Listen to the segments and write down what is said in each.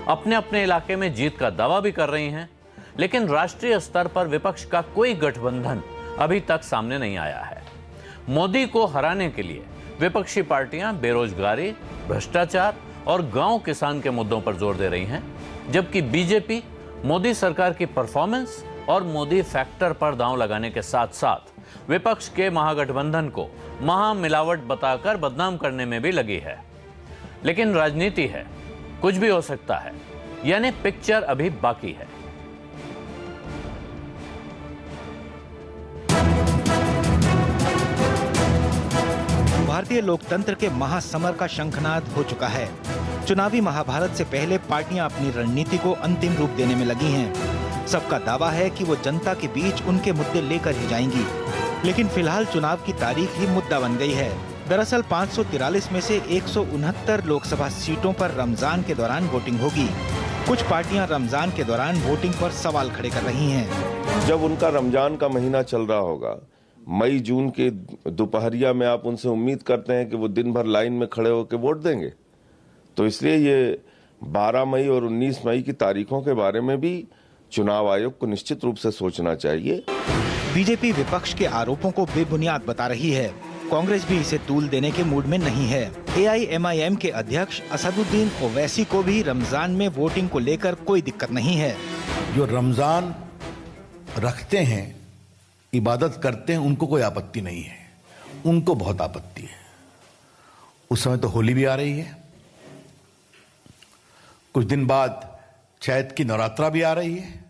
अपने अपने इलाके में जीत का दावा भी कर रही हैं, लेकिन राष्ट्रीय स्तर पर विपक्ष का कोई गठबंधन अभी तक सामने नहीं आया है। मोदी को हराने के लिए विपक्षी पार्टियां बेरोजगारी, भ्रष्टाचार और गांव किसान के मुद्दों पर जोर दे रही हैं, जबकि बीजेपी मोदी सरकार की परफॉर्मेंस और मोदी फैक्टर पर दांव लगाने के साथ साथ विपक्ष के महागठबंधन को महामिलावट बताकर बदनाम करने में भी लगी है। लेकिन राजनीति है, कुछ भी हो सकता है, यानी पिक्चर अभी बाकी है। भारतीय लोकतंत्र के महासमर का शंखनाद हो चुका है। चुनावी महाभारत से पहले पार्टियां अपनी रणनीति को अंतिम रूप देने में लगी हैं। सबका दावा है कि वो जनता के बीच उनके मुद्दे लेकर ही जाएंगी, लेकिन फिलहाल चुनाव की तारीख ही मुद्दा बन गई है। दरअसल 543 में से 169 लोकसभा सीटों पर रमजान के दौरान वोटिंग होगी। कुछ पार्टियां रमजान के दौरान वोटिंग पर सवाल खड़े कर रही हैं। जब उनका रमजान का महीना चल रहा होगा, मई जून के दोपहरिया में आप उनसे उम्मीद करते हैं कि वो दिन भर लाइन में खड़े होकर वोट देंगे? तो इसलिए ये 12 मई और 19 मई की तारीखों के बारे में भी चुनाव आयोग को निश्चित रूप से सोचना चाहिए। बीजेपी विपक्ष के आरोपों को बेबुनियाद बता रही है। कांग्रेस भी इसे तूल देने के मूड में नहीं है। AIMIM के अध्यक्ष असदुद्दीन ओवैसी को भी रमजान में वोटिंग को लेकर कोई दिक्कत नहीं है। जो रमजान रखते हैं, इबादत करते हैं, उनको कोई आपत्ति नहीं है। उनको बहुत आपत्ति है। उस समय तो होली भी आ रही है, कुछ दिन बाद चैत की नवरात्रा भी आ रही है।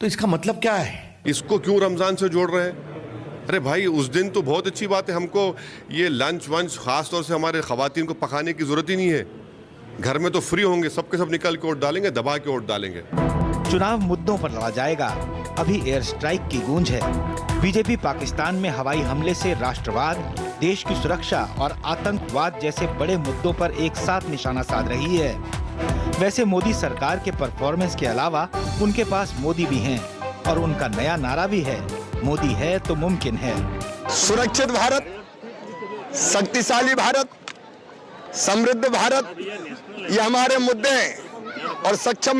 तो इसका मतलब क्या है? इसको क्यों रमजान से जोड़ रहे हैं? अरे भाई, उस दिन तो बहुत अच्छी बात है, हमको ये लंच वंच खास तौर से हमारे खवातीन को पकाने की जरूरत ही नहीं है। घर में तो फ्री होंगे, सबके सब निकल के वोट डालेंगे, दबा के वोट डालेंगे। चुनाव मुद्दों पर लड़ा जाएगा। अभी एयर स्ट्राइक की गूंज है। बीजेपी पाकिस्तान में हवाई हमले से राष्ट्रवाद, देश की सुरक्षा और आतंकवाद जैसे बड़े मुद्दों पर एक साथ निशाना साध रही है। वैसे मोदी सरकार के परफॉर्मेंस के अलावा उनके पास मोदी भी हैं और उनका नया नारा भी है, मोदी है तो मुमकिन है। सुरक्षित भारत, शक्तिशाली भारत, समृद्ध भारत, ये हमारे मुद्दे हैं। और सक्षम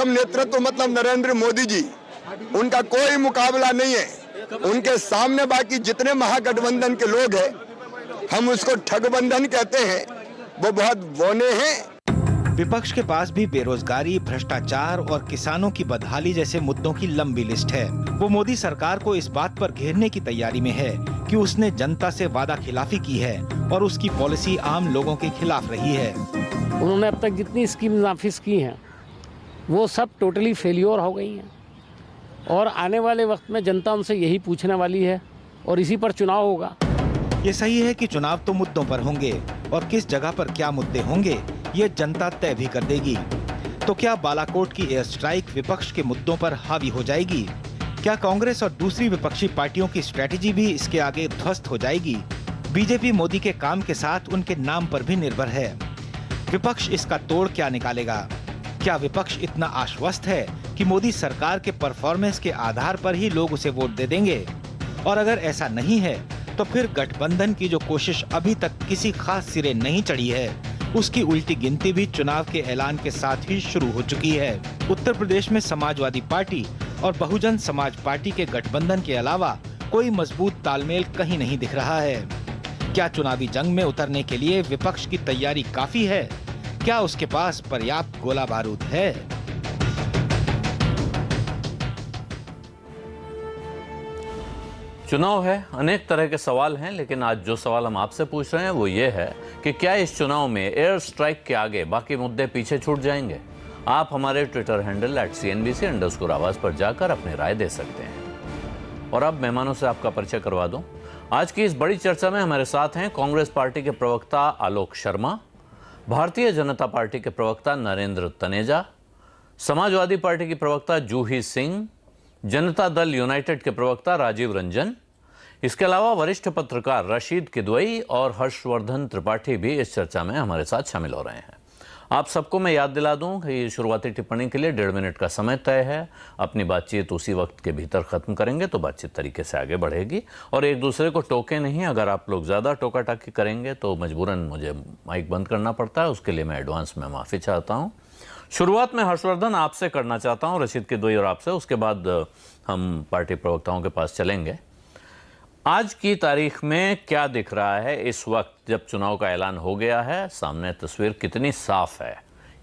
नेतृत्व मतलब नरेंद्र मोदी जी, उनका कोई मुकाबला नहीं है। उनके सामने बाकी जितने महागठबंधन के लोग हैं, हम उसको ठगबंधन कहते हैं, वो बहुत बौने हैं। विपक्ष के पास भी बेरोजगारी, भ्रष्टाचार और किसानों की बदहाली जैसे मुद्दों की लंबी लिस्ट है। वो मोदी सरकार को इस बात पर घेरने की तैयारी में है कि उसने जनता से वादा खिलाफी की है और उसकी पॉलिसी आम लोगों के खिलाफ रही है। उन्होंने अब तक जितनी स्कीम नाफिज की हैं, वो सब टोटली फेलियर हो गई हैं और आने वाले वक्त में जनता उनसे यही पूछने वाली है और इसी पर चुनाव होगा। ये सही है कि चुनाव तो मुद्दों पर होंगे और किस जगह पर क्या मुद्दे होंगे ये जनता तय भी कर देगी। तो क्या बालाकोट की एयर स्ट्राइक विपक्ष के मुद्दों पर हावी हो जाएगी? क्या कांग्रेस और दूसरी विपक्षी पार्टियों की स्ट्रेटेजी भी इसके आगे ध्वस्त हो जाएगी? बीजेपी मोदी के काम के साथ उनके नाम पर भी निर्भर है। विपक्ष इसका तोड़ क्या निकालेगा? क्या विपक्ष इतना आश्वस्त है कि मोदी सरकार के परफॉर्मेंस के आधार पर ही लोग उसे वोट दे देंगे? और अगर ऐसा नहीं है तो फिर गठबंधन की जो कोशिश अभी तक किसी खास सिरे नहीं चढ़ी है, उसकी उल्टी गिनती भी चुनाव के ऐलान के साथ ही शुरू हो चुकी है। उत्तर प्रदेश में समाजवादी पार्टी और बहुजन समाज पार्टी के गठबंधन के अलावा कोई मजबूत तालमेल कहीं नहीं दिख रहा है। क्या चुनावी जंग में उतरने के लिए विपक्ष की तैयारी काफी है? क्या उसके पास पर्याप्त गोला बारूद है? चुनाव है, अनेक तरह के सवाल हैं, लेकिन आज जो सवाल हम आपसे पूछ रहे हैं वो ये है कि क्या इस चुनाव में एयर स्ट्राइक के आगे बाकी मुद्दे पीछे छूट जाएंगे? आप हमारे ट्विटर हैंडल @CNBC_आवाज पर जाकर अपनी राय दे सकते हैं। और अब मेहमानों से आपका परिचय करवा दूं। आज की इस बड़ी चर्चा में हमारे साथ हैं कांग्रेस पार्टी के प्रवक्ता आलोक शर्मा, भारतीय जनता पार्टी के प्रवक्ता नरेंद्र तनेजा, समाजवादी पार्टी की प्रवक्ता जूही सिंह, जनता दल यूनाइटेड के प्रवक्ता राजीव रंजन, इसके अलावा वरिष्ठ पत्रकार रशीद किदवई और हर्षवर्धन त्रिपाठी भी इस चर्चा में हमारे साथ शामिल हो रहे हैं। आप सबको मैं याद दिला दूं कि शुरुआती टिप्पणी के लिए 1.5 मिनट का समय तय है। अपनी बातचीत उसी वक्त के भीतर खत्म करेंगे तो बातचीत तरीके से आगे बढ़ेगी, और एक दूसरे को टोके नहीं। अगर आप लोग ज़्यादा टोका टाकी करेंगे तो मजबूरन मुझे माइक बंद करना पड़ता है, उसके लिए मैं एडवांस में माफ़ी चाहता हूँ। शुरुआत में हर्षवर्धन आपसे करना चाहता हूँ, रशीद किदवई और आपसे, उसके बाद हम पार्टी प्रवक्ताओं के पास चलेंगे। आज की तारीख में क्या दिख रहा है इस वक्त जब चुनाव का ऐलान हो गया है? सामने तस्वीर कितनी साफ है,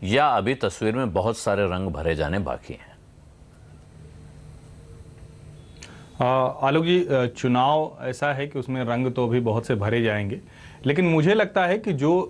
या अभी तस्वीर में बहुत सारे रंग भरे जाने बाकी हैं? आलोक जी, चुनाव ऐसा है कि उसमें रंग तो अभी बहुत से भरे जाएंगे, लेकिन मुझे लगता है कि जो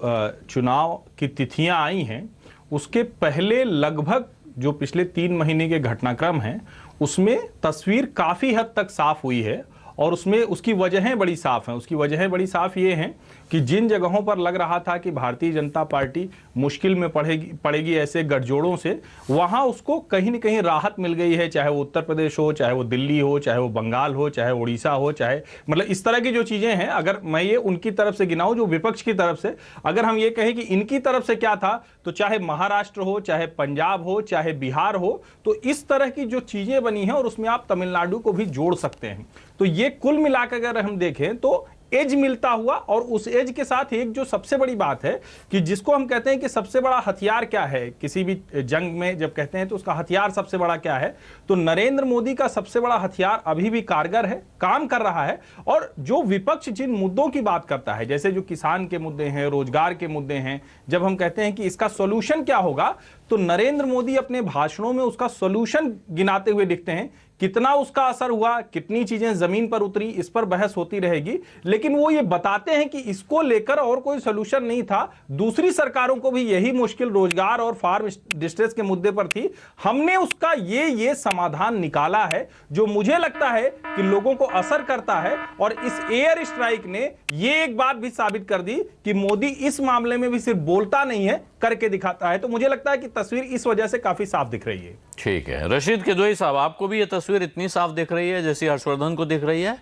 चुनाव की तिथियां आई हैं उसके पहले लगभग जो पिछले 3 महीने के घटनाक्रम हैं उसमें तस्वीर काफ़ी हद तक साफ हुई है, और उसमें उसकी वजहें बड़ी साफ हैं। उसकी वजहें बड़ी साफ ये हैं कि जिन जगहों पर लग रहा था कि भारतीय जनता पार्टी मुश्किल में पड़ेगी ऐसे गठजोड़ों से, वहाँ उसको कहीं न कहीं राहत मिल गई है। चाहे वो उत्तर प्रदेश हो, चाहे वो दिल्ली हो, चाहे वो बंगाल हो, चाहे उड़ीसा हो, चाहे मतलब इस तरह की जो चीज़ें हैं, अगर मैं ये उनकी तरफ से गिनाऊं जो विपक्ष की तरफ से, अगर हम ये कहें कि इनकी तरफ से क्या था, तो चाहे महाराष्ट्र हो, चाहे पंजाब हो, चाहे बिहार हो, तो इस तरह की जो चीज़ें बनी हैं, और उसमें आप तमिलनाडु को भी जोड़ सकते हैं। तो ये कुल मिलाकर अगर हम देखें तो एज मिलता हुआ, और उस एज के साथ एक जो सबसे बड़ी बात है कि जिसको हम कहते हैं कि सबसे बड़ा हथियार क्या है किसी भी जंग में, जब कहते हैं तो उसका हथियार सबसे बड़ा क्या है, तो नरेंद्र मोदी का सबसे बड़ा हथियार अभी भी कारगर है, काम कर रहा है। और जो विपक्ष जिन मुद्दों की बात करता है, जैसे जो किसान के मुद्दे हैं, रोजगार के मुद्दे हैं, जब हम कहते हैं कि इसका सॉल्यूशन क्या होगा, तो नरेंद्र मोदी अपने भाषणों में उसका सॉल्यूशन गिनाते हुए दिखते हैं। कितना उसका असर हुआ, कितनी चीजें जमीन पर उतरी, इस पर बहस होती रहेगी, लेकिन वो ये बताते हैं कि इसको लेकर और कोई सॉल्यूशन नहीं था। दूसरी सरकारों को भी यही मुश्किल रोजगार और फार्म डिस्ट्रेस के मुद्दे पर थी, हमने उसका ये समाधान निकाला है, जो मुझे लगता है कि लोगों को असर करता है। और इस एयर स्ट्राइक ने ये एक बात भी साबित कर दी कि मोदी इस मामले में भी सिर्फ बोलता नहीं है, करके दिखाता है। तो मुझे लगता है कि तस्वीर इस वजह से काफी साफ दिख रही है। ठीक है, रशीद किदवई साहब, आपको भी ये तस्वीर इतनी साफ दिख रही है जैसी हर्षवर्धन को दिख रही है?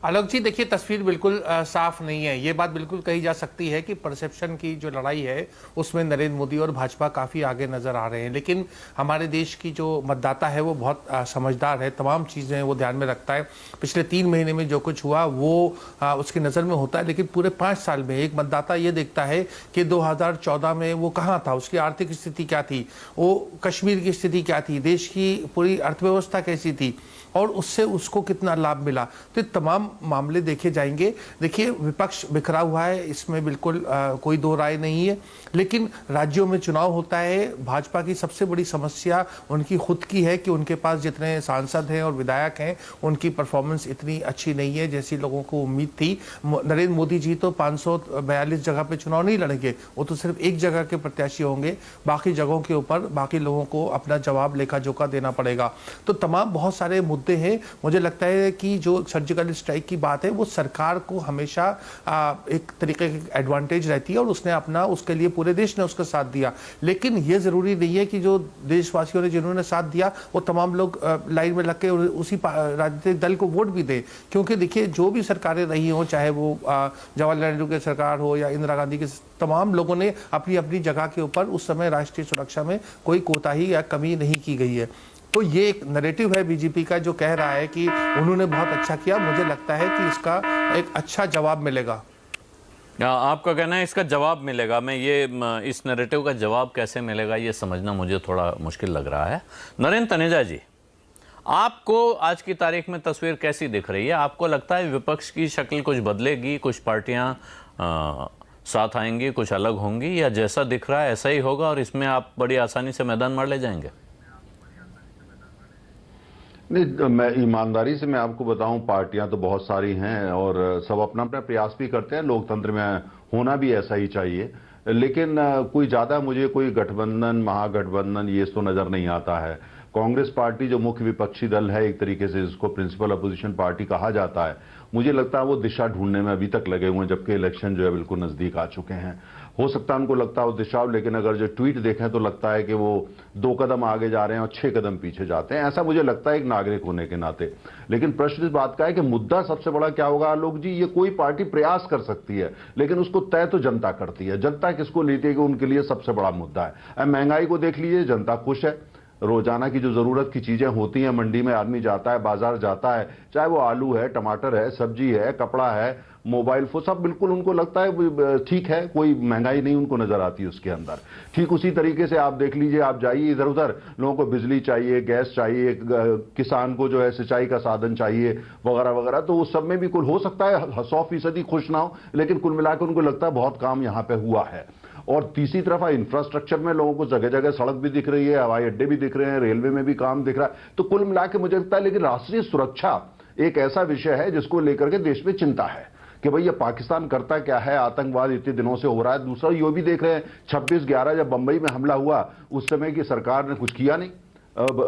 आलोक जी, देखिए तस्वीर बिल्कुल साफ नहीं है। ये बात बिल्कुल कही जा सकती है कि परसेप्शन की जो लड़ाई है उसमें नरेंद्र मोदी और भाजपा काफ़ी आगे नज़र आ रहे हैं, लेकिन हमारे देश की जो मतदाता है वो बहुत समझदार है, तमाम चीज़ें वो ध्यान में रखता है। पिछले 3 महीने में जो कुछ हुआ वो उसकी नज़र में होता है, लेकिन पूरे 5 साल में एक मतदाता ये देखता है कि 2014 में वो कहाँ था, उसकी आर्थिक स्थिति क्या थी, वो कश्मीर की स्थिति क्या थी, देश की पूरी अर्थव्यवस्था कैसी थी, और उससे उसको कितना लाभ मिला। तो तमाम मामले देखे जाएंगे। देखिए विपक्ष बिखरा हुआ है, इसमें बिल्कुल कोई दो राय नहीं है, लेकिन राज्यों में चुनाव होता है। भाजपा की सबसे बड़ी समस्या उनकी खुद की है कि उनके पास जितने सांसद हैं और विधायक हैं उनकी परफॉर्मेंस इतनी अच्छी नहीं है जैसी लोगों को उम्मीद थी। नरेंद्र मोदी जी तो 542 जगह पे चुनाव नहीं लड़ेंगे, वो तो सिर्फ एक जगह के प्रत्याशी होंगे, बाकी जगहों के ऊपर बाकी लोगों को अपना जवाब लेखा जोखा देना पड़ेगा। तो तमाम बहुत सारे मुद्दे हैं। मुझे लगता है कि जो सर्जिकल स्ट्राइक की बात है वो सरकार को हमेशा एक तरीके की एडवांटेज रहती है, और उसने अपना उसके लिए पूरे देश ने उसका साथ दिया। लेकिन ये जरूरी नहीं है कि जो देशवासियों ने जिन्होंने साथ दिया वो तमाम लोग लाइन में लग के उसी राजनीतिक दल को वोट भी दें, क्योंकि देखिए जो भी सरकारें रही हों, चाहे वो जवाहरलाल नेहरू की सरकार हो या इंदिरा गांधी की, तमाम लोगों ने अपनी अपनी जगह के ऊपर उस समय राष्ट्रीय सुरक्षा में कोई कोताही या कमी नहीं की गई है। तो ये एक नैरेटिव है बीजेपी का जो कह रहा है कि उन्होंने बहुत अच्छा किया। मुझे लगता है कि इसका एक अच्छा जवाब मिलेगा। आपका कहना है इसका जवाब मिलेगा? मैं ये इस नैरेटिव का जवाब कैसे मिलेगा ये समझना मुझे थोड़ा मुश्किल लग रहा है। नरेंद्र तनेजा जी, आपको आज की तारीख में तस्वीर कैसी दिख रही है? आपको लगता है विपक्ष की शक्ल कुछ बदलेगी, कुछ पार्टियां साथ आएंगी, कुछ अलग होंगी, या जैसा दिख रहा है ऐसा ही होगा और इसमें आप बड़ी आसानी से मैदान मार ले जाएंगे? नहीं, मैं ईमानदारी से मैं आपको बताऊं, पार्टियां तो बहुत सारी हैं और सब अपना अपना प्रयास भी करते हैं, लोकतंत्र में होना भी ऐसा ही चाहिए। लेकिन कोई ज्यादा मुझे कोई गठबंधन, महागठबंधन ये तो नजर नहीं आता है। कांग्रेस पार्टी जो मुख्य विपक्षी दल है, एक तरीके से जिसको प्रिंसिपल अपोजिशन पार्टी कहा जाता है, मुझे लगता है वो दिशा ढूंढने में अभी तक लगे हुए हैं, जबकि इलेक्शन जो है बिल्कुल नजदीक आ चुके हैं। हो सकता है उनको लगता है वो दिशा, लेकिन अगर जो ट्वीट देखें तो लगता है कि वो 2 कदम आगे जा रहे हैं और 6 कदम पीछे जाते हैं। ऐसा मुझे लगता है एक नागरिक होने के नाते। लेकिन प्रश्न इस बात का है कि मुद्दा सबसे बड़ा क्या होगा आलोक जी? ये कोई पार्टी प्रयास कर सकती है, लेकिन उसको तय तो जनता करती है। जनता किसको लेती है कि उनके लिए सबसे बड़ा मुद्दा है। अब महंगाई को देख लीजिए, जनता खुश है। रोजाना की जो जरूरत की चीजें होती हैं, मंडी में आदमी जाता है, बाजार जाता है, चाहे वो आलू है, टमाटर है, सब्जी है, कपड़ा है, मोबाइल फोन, सब बिल्कुल उनको लगता है ठीक है, कोई महंगाई नहीं उनको नजर आती उसके अंदर। ठीक उसी तरीके से आप देख लीजिए, आप जाइए इधर उधर, लोगों को बिजली चाहिए, गैस चाहिए, किसान को जो है सिंचाई का साधन चाहिए वगैरह वगैरह, तो उस सब में भी कुल हो सकता है 100% खुश ना हो, लेकिन कुल मिलाकर उनको लगता है बहुत काम यहाँ पे हुआ है। और तीसरी तरफ इंफ्रास्ट्रक्चर में लोगों को जगह जगह सड़क भी दिख रही है, हवाई अड्डे भी दिख रहे हैं, रेलवे में भी काम दिख रहा है। तो कुल मिला के मुझे लगता है, लेकिन राष्ट्रीय सुरक्षा एक ऐसा विषय है जिसको लेकर के देश में चिंता है कि भाई ये पाकिस्तान करता क्या है, आतंकवाद इतने दिनों से हो रहा है। दूसरा ये भी देख रहे हैं 26/11 जब बंबई में हमला हुआ, उस समय की सरकार ने कुछ किया नहीं।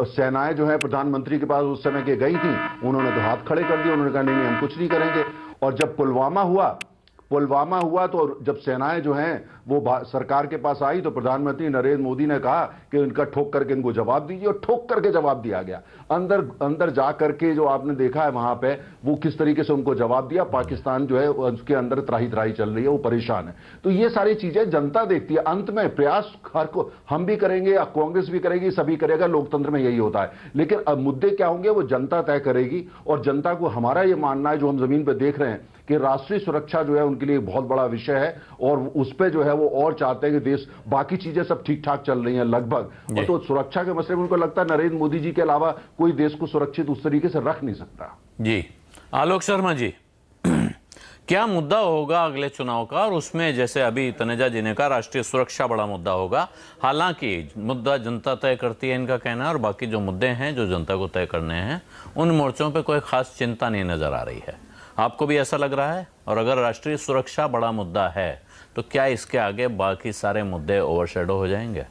सेनाएं जो है प्रधानमंत्री के पास उस समय के गई थी, उन्होंने तो हाथ खड़े कर दिए, उन्होंने कहा नहीं हम कुछ नहीं करेंगे। और जब पुलवामा हुआ तो जब सेनाएं जो हैं वो सरकार के पास आई, तो प्रधानमंत्री नरेंद्र मोदी ने कहा कि इनका ठोक करके इनको जवाब दीजिए, और ठोक करके जवाब दिया गया। अंदर जा करके जो आपने देखा है वहां पे, वो किस तरीके से उनको जवाब दिया। पाकिस्तान जो है उसके अंदर त्राही चल रही है, वो परेशान है। तो ये सारी चीजें जनता देखती है। अंत में प्रयास हर को हम भी करेंगे या कांग्रेस भी करेगी, सभी करेगा, लोकतंत्र में यही होता है। लेकिन अब मुद्दे क्या होंगे वो जनता तय करेगी। और जनता को हमारा ये मानना है, जो हम जमीन पर देख रहे हैं, कि राष्ट्रीय सुरक्षा जो है उनके लिए बहुत बड़ा विषय है, और उस पर जो है वो और चाहते हैं कि देश, बाकी चीजें सब ठीक ठाक चल रही हैं लगभग, और तो सुरक्षा के मसले में उनको लगता है नरेंद्र मोदी जी के अलावा कोई देश को सुरक्षित उस तरीके से रख नहीं सकता। जी आलोक शर्मा जी, क्या मुद्दा होगा अगले चुनाव का? और उसमें जैसे अभी तनेजा जी ने कहा राष्ट्रीय सुरक्षा बड़ा मुद्दा होगा, हालांकि मुद्दा जनता तय करती है इनका कहना है, और बाकी जो मुद्दे हैं जो जनता को तय करने हैं उन मोर्चों पर कोई खास चिंता नहीं नजर आ रही है। आपको भी ऐसा लग रहा है? और अगर राष्ट्रीय सुरक्षा बड़ा मुद्दा है तो क्या इसके आगे बाकी सारे मुद्दे ओवरशैडो हो जाएंगे?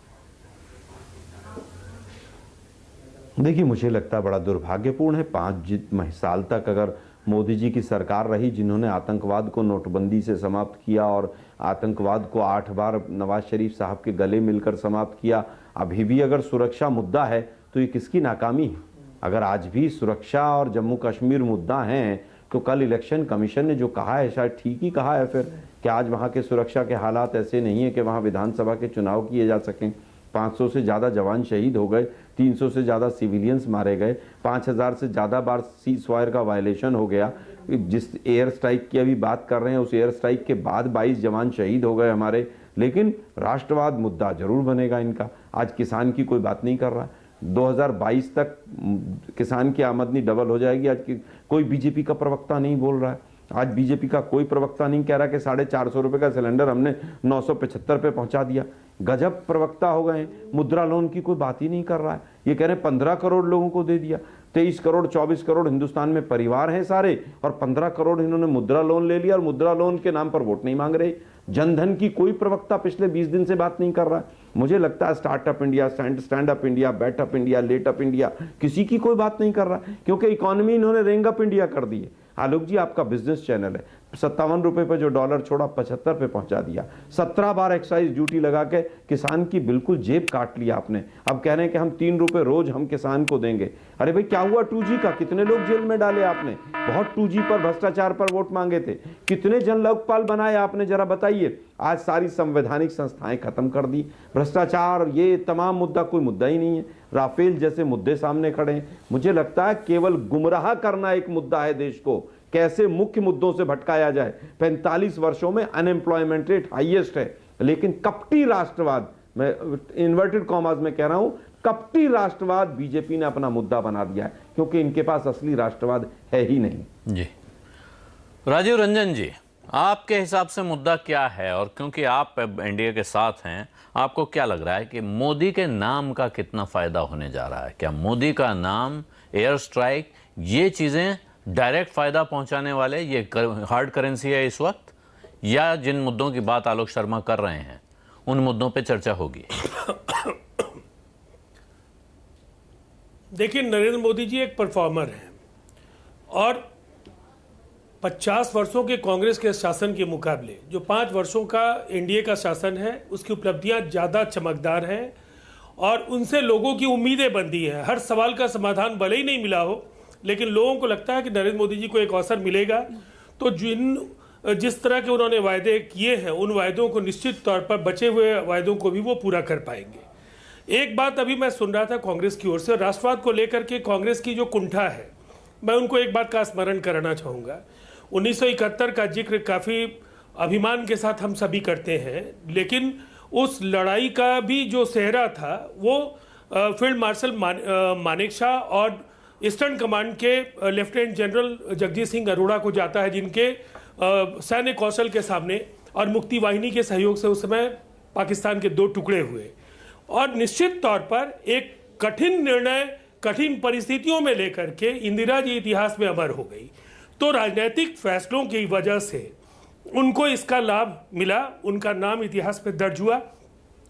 देखिए, मुझे लगता है बड़ा दुर्भाग्यपूर्ण है 5 साल तक अगर मोदी जी की सरकार रही, जिन्होंने आतंकवाद को नोटबंदी से समाप्त किया और आतंकवाद को 8 बार नवाज शरीफ साहब के गले मिलकर समाप्त किया। अभी भी अगर सुरक्षा मुद्दा है तो ये किसकी नाकामी है? अगर आज भी सुरक्षा और जम्मू कश्मीर मुद्दा है तो कल इलेक्शन कमीशन ने जो कहा है शायद ठीक ही कहा है। फिर क्या आज वहाँ के सुरक्षा के हालात ऐसे नहीं है कि वहाँ विधानसभा के चुनाव किए जा सकें? 500 से ज़्यादा जवान शहीद हो गए, 300 से ज़्यादा सिविलियंस मारे गए, 5000 से ज़्यादा बार सीज फायर का वायलेशन हो गया। जिस एयर स्ट्राइक की अभी बात कर रहे हैं, उस एयर स्ट्राइक के बाद 22 जवान शहीद हो गए हमारे। लेकिन राष्ट्रवाद मुद्दा जरूर बनेगा इनका। आज किसान की कोई बात नहीं कर रहा है। 2022 तक किसान की आमदनी डबल हो जाएगी। आज कोई बीजेपी का प्रवक्ता नहीं बोल रहा है। आज बीजेपी का कोई प्रवक्ता नहीं कह रहा कि 450 रुपये का सिलेंडर हमने 975 पे पहुंचा दिया। गजब प्रवक्ता हो गए। मुद्रा लोन की कोई बात ही नहीं कर रहा है। ये कह रहे 15 करोड़ लोगों को दे दिया। 23 करोड़ 24 करोड़ हिंदुस्तान में परिवार हैं सारे, और 15 करोड़ इन्होंने मुद्रा लोन ले लिया, और मुद्रा लोन के नाम पर वोट नहीं मांग रहे। जनधन की कोई प्रवक्ता पिछले 20 दिन से बात नहीं कर रहा है। मुझे लगता है startup India, stand up India, bat up India, let up India, किसी की कोई बात नहीं कर रहा, क्योंकि इकोनॉमी इन्होंने रेंग अप इंडिया कर दी है। आलोक जी, आपका बिजनेस चैनल है, 57 रुपए पे जो डॉलर छोड़ा 75 पे पहुंचा दिया। 17 बार एक्साइज ड्यूटी लगा के किसान की बिल्कुल जेब काट लिया आपने। अब कह रहे हैं कि हम 3 रुपए रोज हम किसान को देंगे। अरे भाई, क्या हुआ 2G का? कितने लोग जेल में डाले आपने? बहुत 2G पर, भ्रष्टाचार पर वोट मांगे थे। कितने जन लोकपाल बनाए आपने, जरा बताइए। आज सारी संवैधानिक संस्थाएं खत्म कर दी। भ्रष्टाचार, ये तमाम मुद्दा कोई मुद्दा ही नहीं है। राफेल जैसे मुद्दे सामने खड़े हैं। मुझे लगता है केवल गुमराह करना एक मुद्दा है देश को, कैसे मुख्य मुद्दों से भटकाया जाए। 45 वर्षों में अनएम्प्लॉयमेंट रेट हाईएस्ट है, लेकिन कपटी राष्ट्रवाद, मैं इन्वर्टेड कॉमास में कह रहा हूं, कपटी राष्ट्रवाद बीजेपी ने अपना मुद्दा बना दिया है, क्योंकि इनके पास असली राष्ट्रवाद है ही नहीं। जी राजीव रंजन जी, आपके हिसाब से मुद्दा क्या है? और क्योंकि आप एनडीए के साथ हैं, आपको क्या लग रहा है कि मोदी के नाम का कितना फायदा होने जा रहा है? क्या मोदी का नाम, एयर स्ट्राइक, ये चीजें डायरेक्ट फायदा पहुंचाने वाले ये हार्ड करेंसी है इस वक्त, या जिन मुद्दों की बात आलोक शर्मा कर रहे हैं उन मुद्दों पे चर्चा होगी? देखिए, नरेंद्र मोदी जी एक परफॉर्मर हैं, और 50 वर्षों के कांग्रेस के शासन के मुकाबले जो 5 वर्षों का एनडीए का शासन है उसकी उपलब्धियां ज़्यादा चमकदार हैं और उनसे लोगों की उम्मीदें बनती हैं। हर सवाल का समाधान भले ही नहीं मिला हो, लेकिन लोगों को लगता है कि नरेंद्र मोदी जी को एक अवसर मिलेगा तो जिस तरह के उन्होंने वायदे किए हैं उन वायदों को निश्चित तौर पर, बचे हुए वायदों को भी वो पूरा कर पाएंगे। एक बात अभी मैं सुन रहा था कांग्रेस की ओर से, राष्ट्रवाद को लेकर के कांग्रेस की जो कुंठा है, मैं उनको एक बात का स्मरण कराना चाहूँगा। 1971 का जिक्र काफ़ी अभिमान के साथ हम सभी करते हैं, लेकिन उस लड़ाई का भी जो सेहरा था वो फील्ड मार्शल मानेकशॉ और ईस्टर्न कमांड के लेफ्टिनेंट जनरल जगजीत सिंह अरोड़ा को जाता है, जिनके सैन्य कौशल के सामने और मुक्ति वाहिनी के सहयोग से उस समय पाकिस्तान के 2 टुकड़े हुए। और निश्चित तौर पर एक कठिन निर्णय कठिन परिस्थितियों में लेकर के इंदिरा जी इतिहास में अमर हो गई। तो राजनीतिक फैसलों की वजह से उनको इसका लाभ मिला, उनका नाम इतिहास में दर्ज हुआ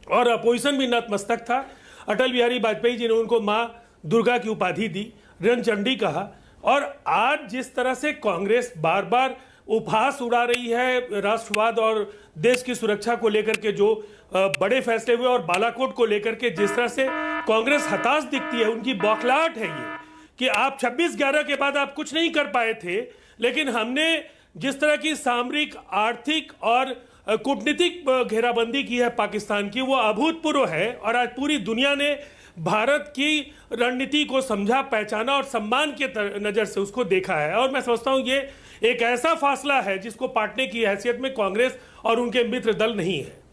और अपोजिशन भी नतमस्तक था। अटल बिहारी वाजपेयी जी ने उनको माँ दुर्गा की उपाधि दी, रणचंडी कहा। और आज जिस तरह से कांग्रेस बार बार उपहास उड़ा रही है राष्ट्रवाद और देश की सुरक्षा को लेकर के, जो बड़े फैसले हुए और बालाकोट को लेकर के जिस तरह से कांग्रेस हताश दिखती है, उनकी बौखलाहट है ये कि आप 26/11 के बाद आप कुछ नहीं कर पाए थे, लेकिन हमने जिस तरह की सामरिक, आर्थिक और कूटनीतिक घेराबंदी की है पाकिस्तान की, वो अभूतपूर्व है। और आज पूरी दुनिया ने भारत की रणनीति को समझा, पहचाना और सम्मान के नज़र से उसको देखा है। और मैं समझता हूँ ये एक ऐसा फासला है जिसको पाटने की हैसियत में कांग्रेस और उनके मित्र दल नहीं है।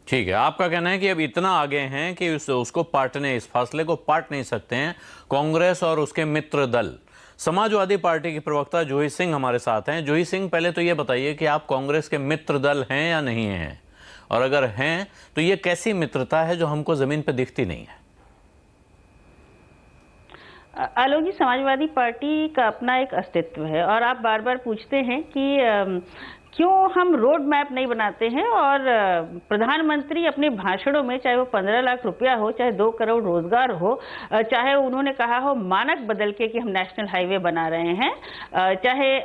ठीक है, आपका कहना है कि अब इतना आगे हैं कि उसको पाटने, इस फासले को पाट नहीं सकते हैं कांग्रेस और उसके मित्र दल। समाजवादी पार्टी के प्रवक्ता जूही सिंह हमारे साथ हैं। जूही सिंह, पहले तो ये बताइए कि आप कांग्रेस के मित्र दल हैं या नहीं हैं, और अगर हैं तो ये कैसी मित्रता है जो हमको जमीन पर दिखती नहीं है? आलोक जी, समाजवादी पार्टी का अपना एक अस्तित्व है और आप बार बार पूछते हैं कि क्यों हम रोड मैप नहीं बनाते हैं। और प्रधानमंत्री अपने भाषणों में, चाहे वो 15 लाख रुपया हो, चाहे 2 करोड़ रोजगार हो, चाहे उन्होंने कहा हो मानक बदल के कि हम नेशनल हाईवे बना रहे हैं, चाहे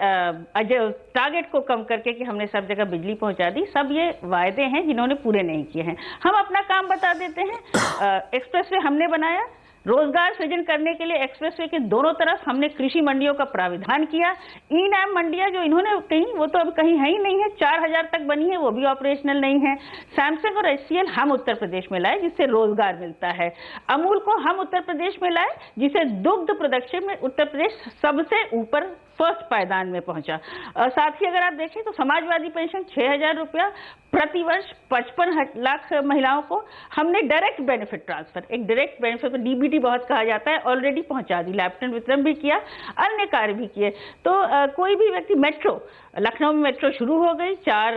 टारगेट को कम करके कि हमने सब जगह बिजली पहुंचा दी, सब ये वायदे हैं जिन्होंने पूरे नहीं किए हैं। हम अपना काम बता देते हैं। एक्सप्रेसवे हमने बनाया, रोजगार सृजन करने के लिए एक्सप्रेसवे के दोनों तरफ हमने कृषि मंडियों का प्राविधान किया। ई-नाम मंडियां जो इन्होंने कहीं, वो तो अब कहीं है ही नहीं है, 4000 तक बनी है, वो भी ऑपरेशनल नहीं है। सैमसंग और HCL हम उत्तर प्रदेश में लाए जिससे रोजगार मिलता है। अमूल को हम उत्तर प्रदेश में लाए जिसे दुग्ध प्रोडक्शन में उत्तर प्रदेश सबसे ऊपर फर्स्ट पायदान में पहुंचा। साथ ही अगर आप देखें तो समाजवादी पेंशन 6000 रुपया प्रति वर्ष 55 लाख महिलाओं को हमने डायरेक्ट बेनिफिट ट्रांसफर, एक डायरेक्ट बेनिफिट को DBT बहुत कहा जाता है, ऑलरेडी पहुंचा दी। लैपटॉप वितरण भी किया, अन्य कार्य भी किए। तो कोई भी व्यक्ति, मेट्रो, लखनऊ में मेट्रो शुरू हो गई, 4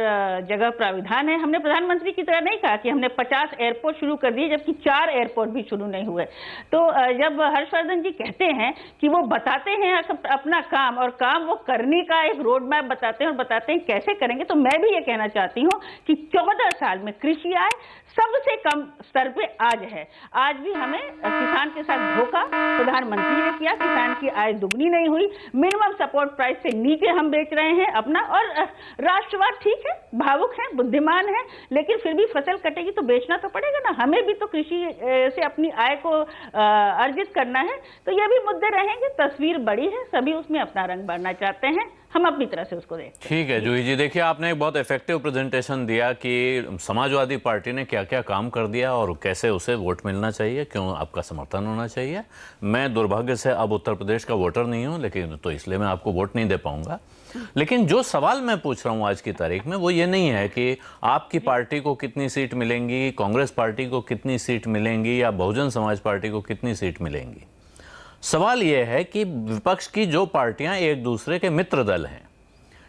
जगह प्राविधान है। हमने प्रधानमंत्री की तरह नहीं कहा कि हमने 50 एयरपोर्ट शुरू कर दिए, जबकि 4 एयरपोर्ट भी शुरू नहीं हुए। तो जब हर्षवर्धन जी कहते हैं कि वो बताते हैं अपना काम, और काम वो करने का एक रोड मैप बताते हैं और बताते हैं कैसे करेंगे, तो मैं भी ये कहना चाहती हूँ कि 14 साल में कृषि आय सबसे कम स्तर पे आज है। आज भी हमें किसान के साथ धोखा प्रधानमंत्री ने किया, किसान की आय दुगनी नहीं हुई, मिनिमम सपोर्ट प्राइस से नीचे हम बेच रहे हैं अपना। और राष्ट्रवाद ठीक है, भावुक है, बुद्धिमान है, लेकिन फिर भी फसल कटेगी तो बेचना तो पड़ेगा ना, हमें भी तो कृषि से अपनी आय को अर्जित करना है। तो ये भी मुद्दे रहेंगे। तस्वीर बड़ी है, सभी उसमें अपना रंग भरना चाहते हैं, हम अपनी तरह से उसको देखते हैं। ठीक है जूही जी, देखिए आपने एक बहुत इफेक्टिव प्रेजेंटेशन दिया कि समाजवादी पार्टी ने क्या क्या काम कर दिया और कैसे उसे वोट मिलना चाहिए, क्यों आपका समर्थन होना चाहिए। मैं दुर्भाग्य से अब उत्तर प्रदेश का वोटर नहीं हूं, लेकिन तो इसलिए मैं आपको वोट नहीं दे पाऊंगा। लेकिन जो सवाल मैं पूछ रहा हूं आज की तारीख में, वो ये नहीं है कि आपकी पार्टी को कितनी सीट मिलेंगी, कांग्रेस पार्टी को कितनी सीट मिलेंगी, या बहुजन समाज पार्टी को कितनी सीट मिलेंगी। सवाल यह है कि विपक्ष की जो पार्टियां एक दूसरे के मित्र दल हैं,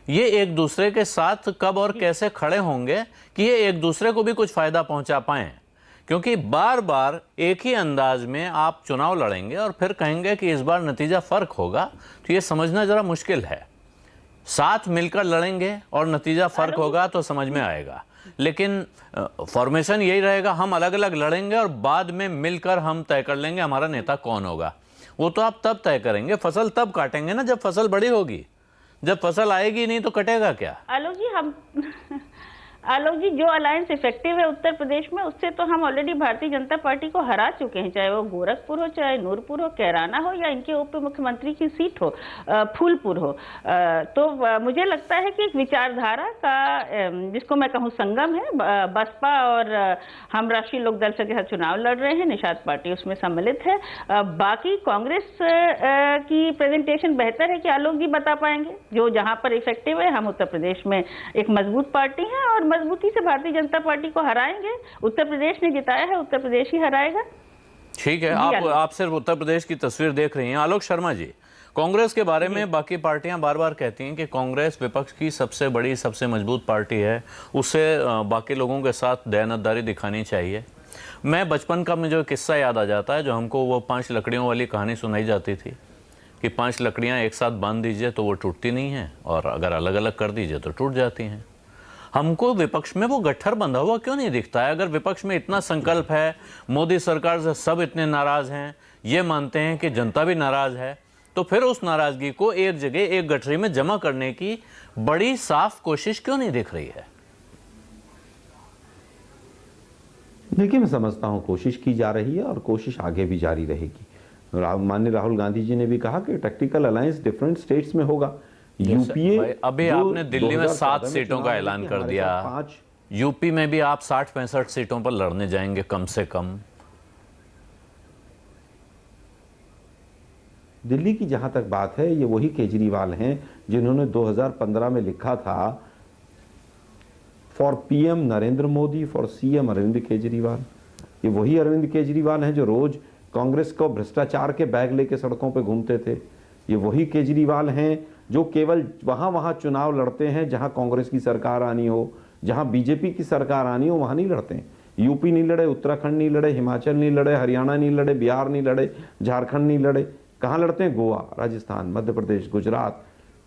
ये एक दूसरे के साथ कब और कैसे खड़े होंगे कि ये एक दूसरे को भी कुछ फायदा पहुंचा पाएं। क्योंकि बार बार एक ही अंदाज में आप चुनाव लड़ेंगे और फिर कहेंगे कि इस बार नतीजा फर्क होगा, तो ये समझना जरा मुश्किल है। साथ मिलकर लड़ेंगे और नतीजा फर्क होगा तो समझ में आएगा, लेकिन फॉर्मेशन यही रहेगा, हम अलग अलग लड़ेंगे और बाद में मिलकर हम तय कर लेंगे हमारा नेता कौन होगा। वो तो आप तब तय करेंगे, फसल तब काटेंगे ना जब फसल बड़ी होगी। जब फसल आएगी नहीं तो कटेगा क्या? आलोक जी जो अलायंस इफेक्टिव है उत्तर प्रदेश में, उससे तो हम ऑलरेडी भारतीय जनता पार्टी को हरा चुके हैं, चाहे वो गोरखपुर हो, चाहे नूरपुर हो, कैराना हो, या इनके उप मुख्यमंत्री की सीट हो फूलपुर हो। तो मुझे लगता है कि एक विचारधारा का जिसको मैं कहूँ संगम है। बसपा और हम राष्ट्रीय लोकदल के साथ चुनाव लड़ रहे हैं, निषाद पार्टी उसमें सम्मिलित है। बाकी कांग्रेस की प्रेजेंटेशन बेहतर है कि आलोक जी बता पाएंगे, जो जहां पर इफेक्टिव है। हम उत्तर प्रदेश में एक मजबूत पार्टी है और मजबूती से भारतीय जनता पार्टी को हराएंगे। उत्तर प्रदेश ने जिताया है, उत्तर प्रदेश ही हराएगा। ठीक है, आप सिर्फ उत्तर प्रदेश की तस्वीर देख रही हैं। आलोक शर्मा जी, कांग्रेस के बारे में बाकी पार्टियां बार बार कहती हैं कि कांग्रेस विपक्ष की सबसे बड़ी, सबसे मजबूत पार्टी है, उससे बाकी लोगों के साथ दयानतदारी दिखानी चाहिए। मैं बचपन का मुझे किस्सा याद आ जाता है, जो हमको वो 5 लकड़ियों वाली कहानी सुनाई जाती थी कि 5 लकड़ियां एक साथ बांध दीजिए तो वो टूटती नहीं हैं, और अगर अलग अलग कर दीजिए तो टूट जाती हैं। हमको विपक्ष में वो गट्ठर बंधा हुआ क्यों नहीं दिखता है? अगर विपक्ष में इतना संकल्प है, मोदी सरकार से सब इतने नाराज हैं, ये मानते हैं कि जनता भी नाराज है, तो फिर उस नाराजगी को एक जगह, एक गठरी में जमा करने की बड़ी साफ कोशिश क्यों नहीं दिख रही है? देखिए, मैं समझता हूं कोशिश की जा रही है और कोशिश आगे भी जारी रहेगी। माननीय राहुल गांधी जी ने भी कहा कि टैक्टिकल अलायंस डिफरेंट स्टेट्स में होगा। यूपीए, अभी आपने दिल्ली में 7 सीटों का ऐलान कर दिया, यूपी में भी आप 60-65 सीटों पर लड़ने जाएंगे कम से कम। दिल्ली की जहां तक बात है, ये वही केजरीवाल हैं जिन्होंने 2015 में लिखा था for PM Narendra Modi, for CM Arvind Kejriwal. ये वही अरविंद केजरीवाल हैं जो रोज कांग्रेस को भ्रष्टाचार के बैग लेके सड़कों पे घूमते थे। ये वही केजरीवाल हैं जो केवल वहां चुनाव लड़ते हैं जहां कांग्रेस की सरकार आनी हो, जहां बीजेपी की सरकार आनी हो वहां नहीं लड़ते हैं। यूपी नहीं लड़े, उत्तराखंड नहीं लड़े, हिमाचल नहीं लड़े, हरियाणा नहीं लड़े, बिहार नहीं लड़े, झारखंड नहीं लड़े। कहाँ लड़ते हैं? गोवा, राजस्थान, मध्य प्रदेश, गुजरात,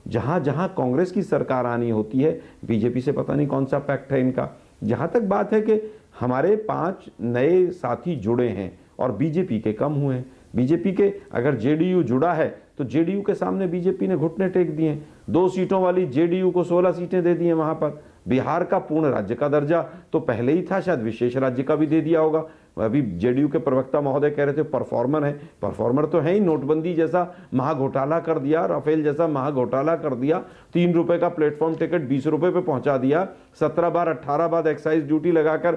जहां जहां कांग्रेस की सरकार आनी होती है। बीजेपी से पता नहीं कौन सा पैक्ट है इनका। जहां तक बात है कि हमारे 5 नए साथी जुड़े हैं और बीजेपी के कम हुए हैं। बीजेपी के अगर जेडीयू जुड़ा है तो जेडीयू के सामने बीजेपी ने घुटने टेक दिए। 2 सीटों वाली जेडीयू को 16 सीटें दे दी हैं वहां पर। बिहार का पूर्ण राज्य का दर्जा तो पहले ही था, शायद विशेष राज्य का भी दे दिया होगा। अभी जेडीयू के प्रवक्ता महोदय कह रहे थे परफॉर्मर है, परफॉर्मर तो है ही। नोटबंदी जैसा महाघोटाला कर दिया, राफेल जैसा महाघोटाला कर दिया, 3 रुपए का प्लेटफॉर्म टिकट 20 रुपए पे पहुंचा दिया, 17 बार 18 बार एक्साइज ड्यूटी लगाकर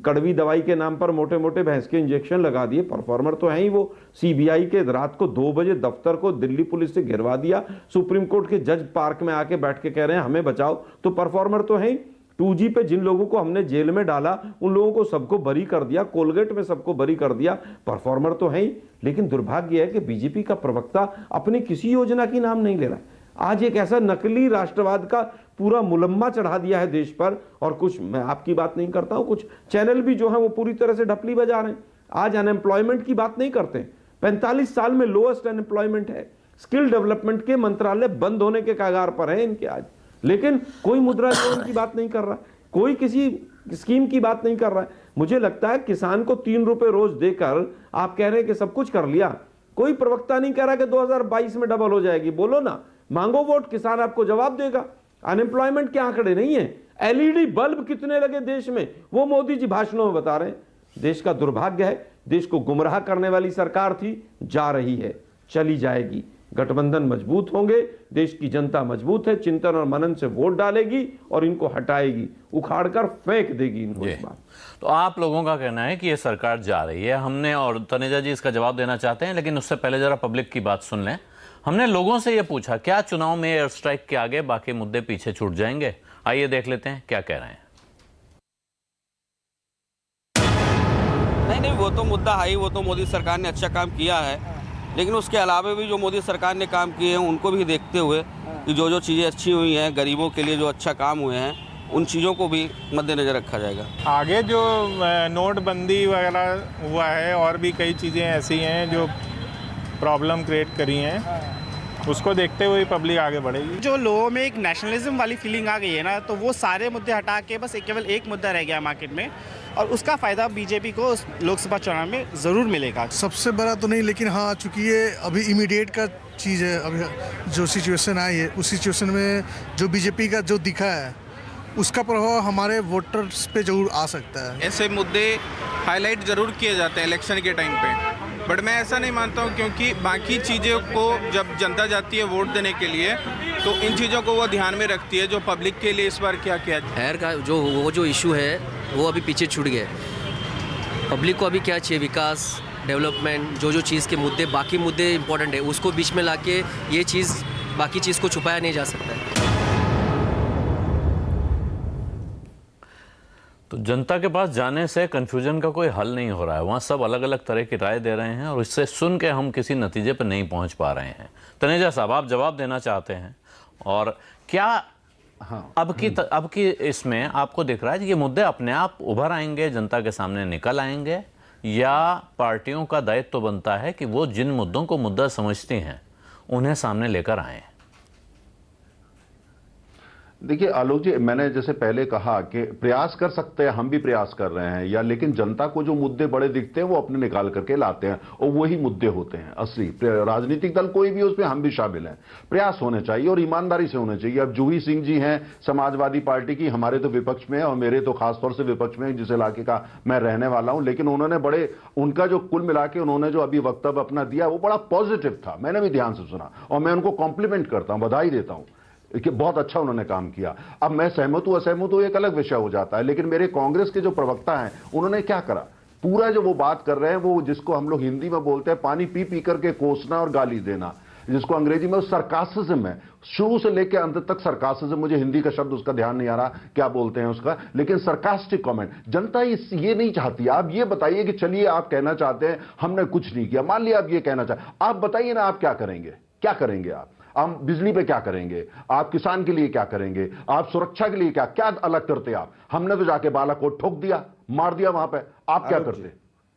कड़वी दवाई के नाम पर मोटे मोटे भैंस के इंजेक्शन लगा दिए। परफॉर्मर तो है ही वो। सीबीआई के रात को 2 बजे दफ्तर को दिल्ली पुलिस से घेरवा दिया, सुप्रीम कोर्ट के जज पार्क में आके बैठ के कह रहे हैं हमें बचाओ, तो परफॉर्मर तो है ही। 2G पे जिन लोगों को हमने जेल में डाला उन लोगों को सबको बरी कर दिया, कोलगेट में सबको बरी कर दिया, परफॉर्मर तो है ही। लेकिन दुर्भाग्य है कि बीजेपी का प्रवक्ता अपनी किसी योजना की नाम नहीं ले रहा है। आज एक ऐसा नकली राष्ट्रवाद का पूरा मुलम्मा चढ़ा दिया है देश पर। और कुछ, मैं आपकी बात नहीं करता हूं, कुछ चैनल भी जो है वो पूरी तरह से ढपली बजा रहे हैं। आज अनएम्प्लॉयमेंट की बात नहीं करते। 45 साल में लोएस्ट अनएम्प्लॉयमेंट है। स्किल डेवलपमेंट के मंत्रालय बंद होने के कगार पर है इनके आज। लेकिन कोई मुद्रा लोन की बात नहीं कर रहा, कोई किसी स्कीम की बात नहीं कर रहा है। मुझे लगता है किसान को 3 रुपए रोज देकर आप कह रहे हैं कि सब कुछ कर लिया। कोई प्रवक्ता नहीं कह रहा कि 2022 में डबल हो जाएगी। बोलो ना, मांगो वोट, किसान आपको जवाब देगा। अनएम्प्लॉयमेंट के आंकड़े नहीं है। एलईडी बल्ब कितने लगे देश में, वो मोदी जी भाषणों में बता रहे हैं। देश का दुर्भाग्य है, देश को गुमराह करने वाली सरकार थी, जा रही है, चली जाएगी। गठबंधन मजबूत होंगे, देश की जनता मजबूत है, चिंतन और मनन से वोट डालेगी और इनको हटाएगी, उखाड़कर फेंक देगी इनको इस बार। तो आप लोगों का कहना है कि ये सरकार जा रही है, हमने, और तनेजा जी इसका जवाब देना चाहते हैं, लेकिन उससे पहले जरा पब्लिक की बात सुन लें। हमने लोगों से ये पूछा, क्या चुनाव में एयर स्ट्राइक के आगे बाकी मुद्दे पीछे छूट जाएंगे? आइए देख लेते हैं क्या कह रहे हैं। नहीं, वो तो मुद्दा है ही, वो तो मोदी सरकार ने अच्छा काम किया है, लेकिन उसके अलावा भी जो मोदी सरकार ने काम किए हैं उनको भी देखते हुए कि जो चीज़ें अच्छी हुई हैं, गरीबों के लिए जो अच्छा काम हुए हैं, उन चीज़ों को भी मद्देनजर रखा जाएगा। आगे जो नोटबंदी वगैरह हुआ है और भी कई चीज़ें ऐसी हैं जो प्रॉब्लम क्रिएट करी हैं, उसको देखते हुए पब्लिक आगे बढ़ेगी। जो लोगों में एक नेशनलिज्म वाली फीलिंग आ गई है ना, तो वो सारे मुद्दे हटा के बस केवल एक मुद्दा रह गया मार्केट में, और उसका फ़ायदा बीजेपी को लोकसभा चुनाव में ज़रूर मिलेगा। सबसे बड़ा तो नहीं, लेकिन हाँ, चूँकि ये अभी इमीडिएट का चीज़ है, अभी जो सिचुएशन आई है उस सिचुएशन में जो बीजेपी का जो दिखा है उसका प्रभाव हमारे वोटर्स पे जरूर आ सकता है। ऐसे मुद्दे हाईलाइट ज़रूर किए जाते हैं इलेक्शन के टाइम पे, बट मैं ऐसा नहीं मानता हूँ, क्योंकि बाकी चीज़ों को जब जनता जाती है वोट देने के लिए तो इन चीज़ों को वो ध्यान में रखती है, जो पब्लिक के लिए इस बार क्या किया। हेयर का जो इशू है वो अभी पीछे छूट गया। पब्लिक को अभी क्या चाहिए? विकास, डेवलपमेंट, जो चीज़ के मुद्दे, बाकी मुद्दे इंपॉर्टेंट है, उसको बीच में लाके ये चीज़, बाकी चीज़ को छुपाया नहीं जा सकता है। तो जनता के पास जाने से कन्फ्यूजन का कोई हल नहीं हो रहा है। वहाँ सब अलग अलग तरह की राय दे रहे हैं और इससे सुन के हम किसी नतीजे पर नहीं पहुँच पा रहे हैं। तनेजा साहब, आप जवाब देना चाहते हैं, और क्या अब की इसमें आपको दिख रहा है कि ये मुद्दे अपने आप उभर आएंगे, जनता के सामने निकल आएंगे, या पार्टियों का दायित्व तो बनता है कि वो जिन मुद्दों को मुद्दा समझती हैं उन्हें सामने लेकर आएं? देखिए आलोक जी, मैंने जैसे पहले कहा कि प्रयास कर सकते हैं, हम भी प्रयास कर रहे हैं, या लेकिन जनता को जो मुद्दे बड़े दिखते हैं वो अपने निकाल करके लाते हैं, और वही मुद्दे होते हैं असली। राजनीतिक दल कोई भी उसमें हम भी शामिल हैं। प्रयास होने चाहिए और ईमानदारी से होने चाहिए। अब जूही सिंह जी हैं समाजवादी पार्टी की, हमारे तो विपक्ष में और मेरे तो खासतौर से विपक्ष में, जिस इलाके का मैं रहने वाला हूं, लेकिन उन्होंने उनका जो कुल मिला के उन्होंने जो अभी वक्तव्य अपना दिया वो बड़ा पॉजिटिव था। मैंने भी ध्यान से सुना और मैं उनको कॉम्प्लीमेंट करता हूं, बधाई देता हूं कि बहुत अच्छा उन्होंने काम किया। अब मैं सहमत हूं असहमत हूं एक अलग विषय हो जाता है, लेकिन मेरे कांग्रेस के जो प्रवक्ता हैं उन्होंने क्या करा, पूरा जो वो बात कर रहे हैं वो जिसको हम लोग हिंदी में बोलते हैं पानी पी पी करके कोसना और गाली देना, जिसको अंग्रेजी में सरकासिज्म है, शुरू से लेकर अंत तक सरकासिज्म। मुझे हिंदी का शब्द उसका ध्यान नहीं आ रहा क्या बोलते हैं उसका, लेकिन सरकास्टिक कमेंट। जनता ये नहीं चाहती। आप ये बताइए कि चलिए आप कहना चाहते हैं हमने कुछ नहीं किया, मान लिया आप ये कहना चाहते, आप बताइए ना आप क्या करेंगे, क्या करेंगे आप बिजली पे क्या करेंगे, आप किसान के लिए क्या करेंगे, आप सुरक्षा के लिए क्या अलग करते आप? हमने तो जाके बालाकोट ठोक दिया, मार दिया वहां पे, आप क्या करते,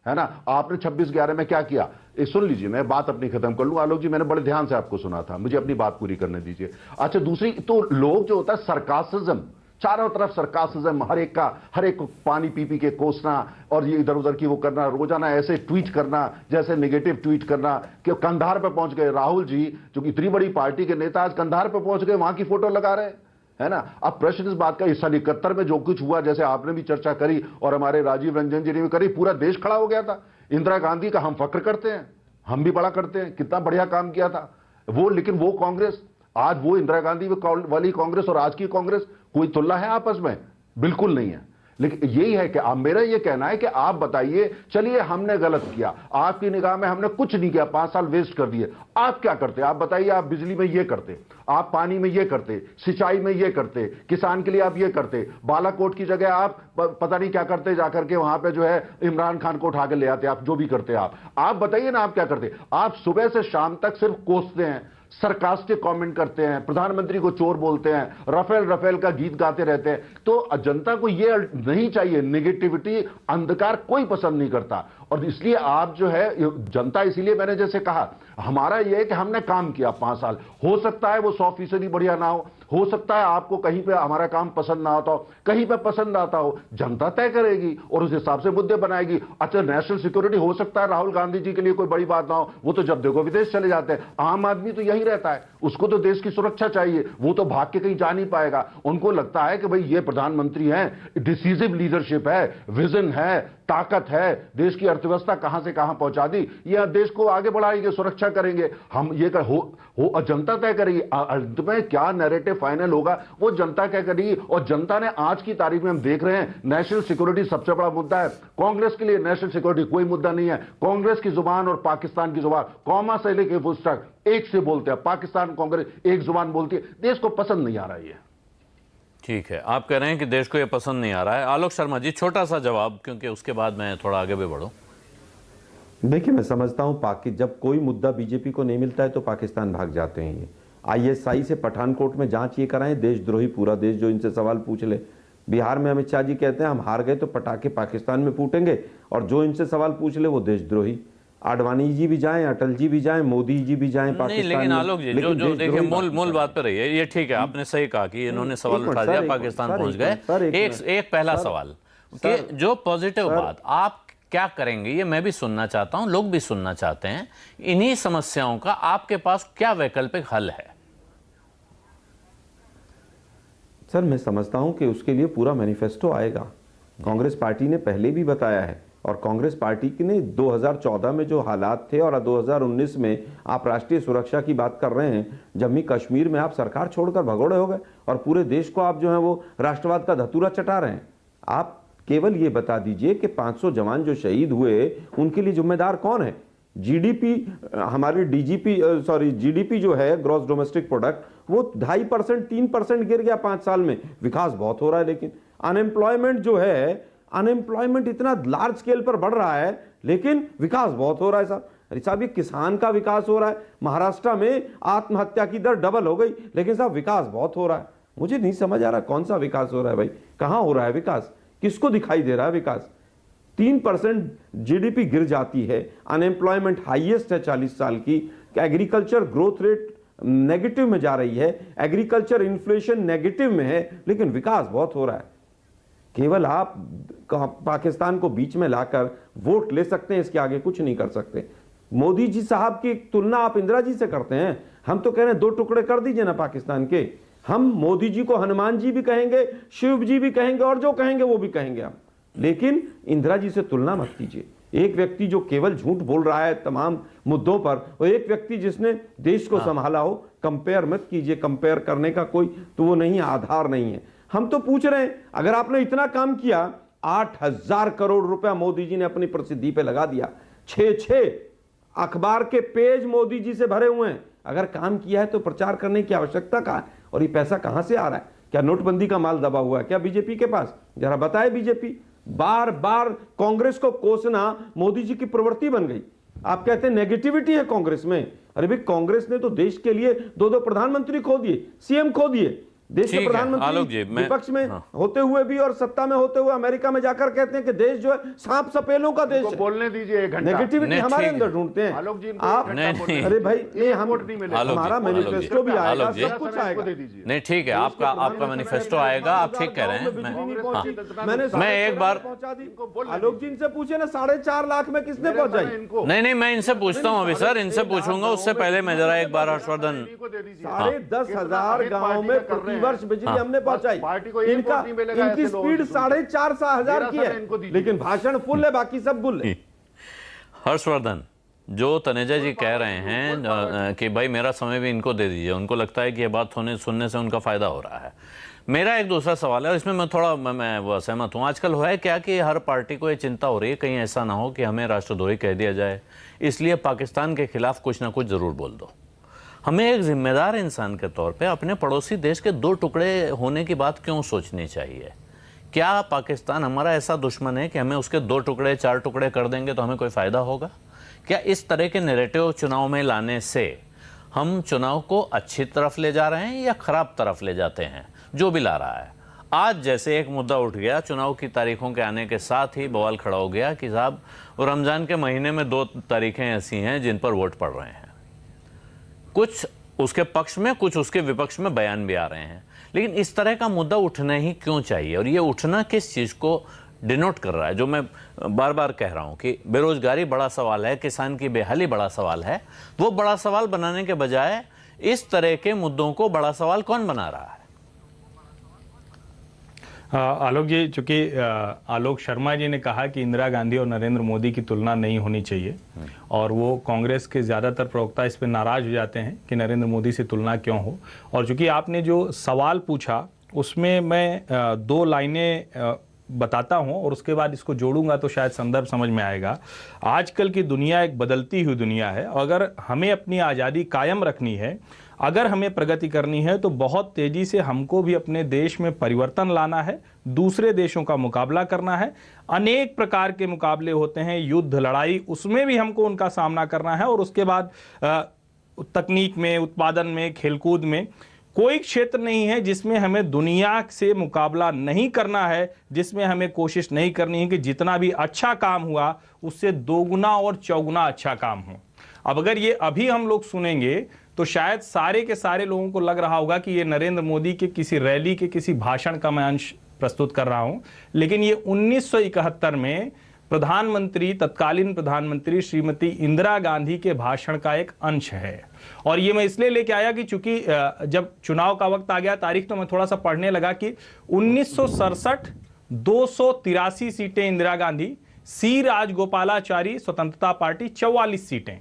है ना? आपने 26/11 में क्या किया? सुन लीजिए, मैं बात अपनी खत्म कर लूं आलोक जी, मैंने बड़े ध्यान से आपको सुना था, मुझे अपनी बात पूरी करने दीजिए। अच्छा, दूसरी तो लोग जो होता है सरकासिज्म, चारों तरफ सरकासिज्म, हर एक को पानी पी पी के कोसना और ये इधर उधर की वो करना, रोजाना ऐसे ट्वीट करना, जैसे नेगेटिव ट्वीट करना कि कंधार पे पहुंच गए राहुल जी, जो कि इतनी बड़ी पार्टी के नेता आज कंधार पे पहुंच गए, वहां की फोटो लगा रहे हैं, है ना? अब प्रश्न इस बात का, इस साल 71 में जो कुछ हुआ, जैसे आपने भी चर्चा करी और हमारे राजीव रंजन जी ने भी करी, पूरा देश खड़ा हो गया था। इंदिरा गांधी का हम फक्र करते हैं, हम भी बड़ा करते हैं, कितना बढ़िया काम किया था वो, लेकिन वो कांग्रेस, आज वो इंदिरा गांधी वाली कांग्रेस और आज की कांग्रेस कोई तुलना है आपस में? बिल्कुल नहीं है। लेकिन यही है कि मेरा ये कहना है कि आप बताइए, चलिए हमने गलत किया, आपकी निगाह में हमने कुछ नहीं किया, 5 साल वेस्ट कर दिए, आप क्या करते? आप बताइए, आप बिजली में ये करते, आप पानी में ये करते, सिंचाई में ये करते, किसान के लिए आप ये करते, बालाकोट की जगह आप पता नहीं क्या करते, जाकर के वहां पे जो है इमरान खान को उठा के ले आते, आप जो भी करते आप बताइए ना आप क्या करते? आप सुबह से शाम तक सिर्फ कोसते हैं, सरकास्टिक कमेंट करते हैं, प्रधानमंत्री को चोर बोलते हैं, रफेल का गीत गाते रहते हैं। तो जनता को ये नहीं चाहिए, नेगेटिविटी, अंधकार कोई पसंद नहीं करता। और इसलिए आप जो है जनता, इसीलिए मैंने जैसे कहा, हमारा यह है कि हमने काम किया 5 साल, हो सकता है वो 100% बढ़िया ना हो सकता है आपको कहीं पे हमारा काम पसंद ना आता हो, कहीं पे पसंद आता हो, जनता तय करेगी और उस हिसाब से मुद्दे बनाएगी। अच्छा, नेशनल सिक्योरिटी हो सकता है राहुल गांधी जी के लिए कोई बड़ी बात ना हो, वो तो जब देखो विदेश चले जाते हैं। आम आदमी तो यही रहता है, उसको तो देश की सुरक्षा चाहिए, वो तो भाग के कहीं जा नहीं पाएगा। उनको लगता है कि भाई ये प्रधानमंत्री हैं, डिसीजिव लीडरशिप है, विजन है, ताकत है, देश की अर्थव्यवस्था कहां से कहां पहुंचा दी, यह देश को आगे बढ़ाएंगे, सुरक्षा करेंगे, हम ये हो जनता तय करेगी। अंत में क्या नैरेटिव फाइनल होगा वो जनता क्या करेगी। और जनता ने आज की तारीख में हम देख रहे हैं, नेशनल सिक्योरिटी सबसे बड़ा मुद्दा है कांग्रेस के लिए। नेशनल सिक्योरिटी कोई मुद्दा नहीं है, कांग्रेस की जुबान और पाकिस्तान की जुबान, कौमा से लेके फुल स्टॉप एक से बोलते हैं, पाकिस्तान कांग्रेस एक जुबान बोलती है, देश को पसंद नहीं आ रहा है। ठीक है, आप कह रहे हैं कि देश को ये पसंद नहीं आ रहा है। आलोक शर्मा जी, छोटा सा जवाब, क्योंकि उसके बाद मैं थोड़ा आगे भी बढ़ूं। देखिए, मैं समझता हूं जब कोई मुद्दा बीजेपी को नहीं मिलता है तो पाकिस्तान भाग जाते हैं। ये ISI से पठानकोट में जांच ये कराएं, देशद्रोही पूरा देश जो इनसे सवाल पूछ ले। बिहार में अमित शाह जी कहते हैं हम हार गए तो पटाखे पाकिस्तान में फूटेंगे, और जो इनसे सवाल पूछ ले वो देशद्रोही। आडवाणी जी भी जाएं, अटल जी भी जाएं, मोदी जी भी जाएं पाकिस्तान नहीं, लेकिन में, आलोक जी जो देखिए मूल बात पे रही है, ये ठीक है, आपने सही कहा कि इन्होंने सवाल उठा दिया, पाकिस्तान पहुंच गए। एक पहला सवाल कि जो पॉजिटिव बात आप क्या करेंगे, ये मैं भी सुनना चाहता हूं, लोग भी सुनना चाहते हैं। इन्हीं समस्याओं का आपके पास क्या वैकल्पिक हल है? सर मैं समझता हूं कि उसके लिए पूरा मैनिफेस्टो आएगा। कांग्रेस पार्टी ने पहले भी बताया है, और कांग्रेस पार्टी ने 2014 में जो हालात थे और 2019 में आप राष्ट्रीय सुरक्षा की बात कर रहे हैं, जम्मू कश्मीर में आप सरकार छोड़कर भगोड़े हो गए और पूरे देश को आप जो है वो राष्ट्रवाद का धतूरा चटा रहे हैं। आप केवल ये बता दीजिए कि 500 जवान जो शहीद हुए उनके लिए जिम्मेदार कौन है? जीडीपी हमारी जीडीपी जो है ग्रॉस डोमेस्टिक प्रोडक्ट वो 2.5% 3% गिर गया 5 साल में। विकास बहुत हो रहा है, लेकिन अनएम्प्लॉयमेंट जो है, अनएम्प्लॉयमेंट इतना लार्ज स्केल पर बढ़ रहा है, लेकिन विकास बहुत हो रहा है साहब। अरे साहब ये किसान का विकास हो रहा है, महाराष्ट्र में आत्महत्या की दर डबल हो गई, लेकिन साहब विकास बहुत हो रहा है। मुझे नहीं समझ आ रहा कौन सा विकास हो रहा है भाई, कहां हो रहा है विकास, किसको दिखाई दे रहा है विकास? 3% जीडीपी गिर जाती है, अनएम्प्लॉयमेंट हाईएस्ट है 40 साल की, एग्रीकल्चर ग्रोथ रेट नेगेटिव में जा रही है, एग्रीकल्चर इन्फ्लेशन नेगेटिव में है, लेकिन विकास बहुत हो रहा है। केवल आप पाकिस्तान को बीच में लाकर वोट ले सकते हैं, इसके आगे कुछ नहीं कर सकते। मोदी जी साहब की तुलना आप इंदिरा जी से करते हैं। हम तो कह रहे हैं 2 टुकड़े कर दीजिए ना पाकिस्तान के। हम मोदी जी को हनुमान जी भी कहेंगे, शिव जी भी कहेंगे, और जो कहेंगे वो भी कहेंगे हम, लेकिन इंदिरा जी से तुलना मत कीजिए। एक व्यक्ति जो केवल झूठ बोल रहा है तमाम मुद्दों पर, और एक व्यक्ति जिसने देश को संभाला हो, कंपेयर मत कीजिए। कंपेयर करने का कोई तो वो नहीं, आधार नहीं है। हम तो पूछ रहे हैं, अगर आपने इतना काम किया, 8,000 करोड़ रुपया मोदी जी ने अपनी प्रसिद्धि पे लगा दिया, 6 अखबार के पेज मोदी जी से भरे हुए हैं। अगर काम किया है तो प्रचार करने की आवश्यकता कहां है? और ये पैसा कहां से आ रहा है? क्या नोटबंदी का माल दबा हुआ है क्या बीजेपी के पास? जरा बताए। बीजेपी बार बार कांग्रेस को कोसना मोदी जी की प्रवृत्ति बन गई। आप कहते हैं नेगेटिविटी है कांग्रेस में। अरे भाई कांग्रेस ने तो देश के लिए 2 प्रधानमंत्री खो दिए, सीएम खो दिए। देश के प्रधानमंत्री विपक्ष में होते हुए भी और सत्ता में होते हुए अमेरिका में जाकर कहते हैं कि देश जो है सांप सपेलों का देश है। बोलने दीजिए एक घंटा। नेगेटिविटी हमारे अंदर ढूंढते हैं आलोक जी। आप अरे भाई ये हमारा मैनिफेस्टो भी आएगा, सब कुछ आएगा। नहीं ठीक है, आपका मैनिफेस्टो आएगा, आप ठीक कह रहे हैं। मैं एक बार आलोक जी इनसे पूछे ना 4.5 लाख में किसने पहुंचाई? नहीं मैं इनसे पूछता हूँ अभी सर, इनसे पूछूंगा। उससे पहले मैं जरा एक बार हर्षवर्धन, 10,500 गाँव में वर्ष बिजली हमने पहुंचाई। इनकी स्पीड 4,500 की है, लेकिन भाषण फुल है, बाकी सब बुल है। हर्षवर्धन, जो तनेजा जी कह रहे हैं कि भाई मेरा समय भी इनको दे दीजिए, उनको लगता है कि ये बात सुनने से उनका फायदा हो रहा है। मेरा एक दूसरा सवाल है और इसमें मैं थोड़ा वो सहमत हूँ। आजकल हुआ है क्या कि हर पार्टी को ये चिंता हो रही है कहीं ऐसा ना हो कि हमें राष्ट्रद्रोही कह दिया जाए, इसलिए पाकिस्तान के खिलाफ कुछ ना कुछ जरूर बोल दो। हमें एक जिम्मेदार इंसान के तौर पे अपने पड़ोसी देश के 2 टुकड़े होने की बात क्यों सोचनी चाहिए? क्या पाकिस्तान हमारा ऐसा दुश्मन है कि हमें उसके 2 टुकड़े 4 टुकड़े कर देंगे तो हमें कोई फायदा होगा? क्या इस तरह के नैरेटिव चुनाव में लाने से हम चुनाव को अच्छी तरफ ले जा रहे हैं या खराब तरफ ले जाते हैं? जो भी ला रहा है, आज जैसे एक मुद्दा उठ गया, चुनाव की तारीखों के आने के साथ ही बवाल खड़ा हो गया कि साहब रमजान के महीने में 2 तारीखें ऐसी हैं जिन पर वोट पड़ रहे हैं। कुछ उसके पक्ष में, कुछ उसके विपक्ष में बयान भी आ रहे हैं, लेकिन इस तरह का मुद्दा उठना ही क्यों चाहिए? और ये उठना किस चीज़ को डिनोट कर रहा है? जो मैं बार बार कह रहा हूं कि बेरोजगारी बड़ा सवाल है, किसान की बेहाली बड़ा सवाल है। वो बड़ा सवाल बनाने के बजाय इस तरह के मुद्दों को बड़ा सवाल कौन बना रहा है? आलोक जी, चूंकि आलोक शर्मा जी ने कहा कि इंदिरा गांधी और नरेंद्र मोदी की तुलना नहीं होनी चाहिए, और वो कांग्रेस के ज़्यादातर प्रवक्ता इस पर नाराज हो जाते हैं कि नरेंद्र मोदी से तुलना क्यों हो। और चूंकि आपने जो सवाल पूछा उसमें मैं 2 लाइनें बताता हूं और उसके बाद इसको जोड़ूंगा तो शायद संदर्भ समझ में आएगा। आजकल की दुनिया एक बदलती हुई दुनिया है। अगर हमें अपनी आज़ादी कायम रखनी है, अगर हमें प्रगति करनी है, तो बहुत तेजी से हमको भी अपने देश में परिवर्तन लाना है, दूसरे देशों का मुकाबला करना है। अनेक प्रकार के मुकाबले होते हैं, युद्ध, लड़ाई, उसमें भी हमको उनका सामना करना है। और उसके बाद तकनीक में, उत्पादन में, खेलकूद में कोई क्षेत्र नहीं है जिसमें हमें दुनिया से मुकाबला नहीं करना है, जिसमें हमें कोशिश नहीं करनी है कि जितना भी अच्छा काम हुआ उससे दोगुना और चौगुना अच्छा काम हो। अब अगर ये अभी हम लोग सुनेंगे तो शायद सारे के सारे लोगों को लग रहा होगा कि ये नरेंद्र मोदी के किसी रैली के किसी भाषण का मैं अंश प्रस्तुत कर रहा हूं, लेकिन ये 1971 में तत्कालीन प्रधानमंत्री श्रीमती इंदिरा गांधी के भाषण का एक अंश है। और ये मैं इसलिए लेके आया कि चूंकि जब चुनाव का वक्त आ गया, तारीख तो मैं थोड़ा सा पढ़ने लगा कि 1967 283 सीटें इंदिरा गांधी, सी राजगोपालाचारी स्वतंत्रता पार्टी 44 सीटें।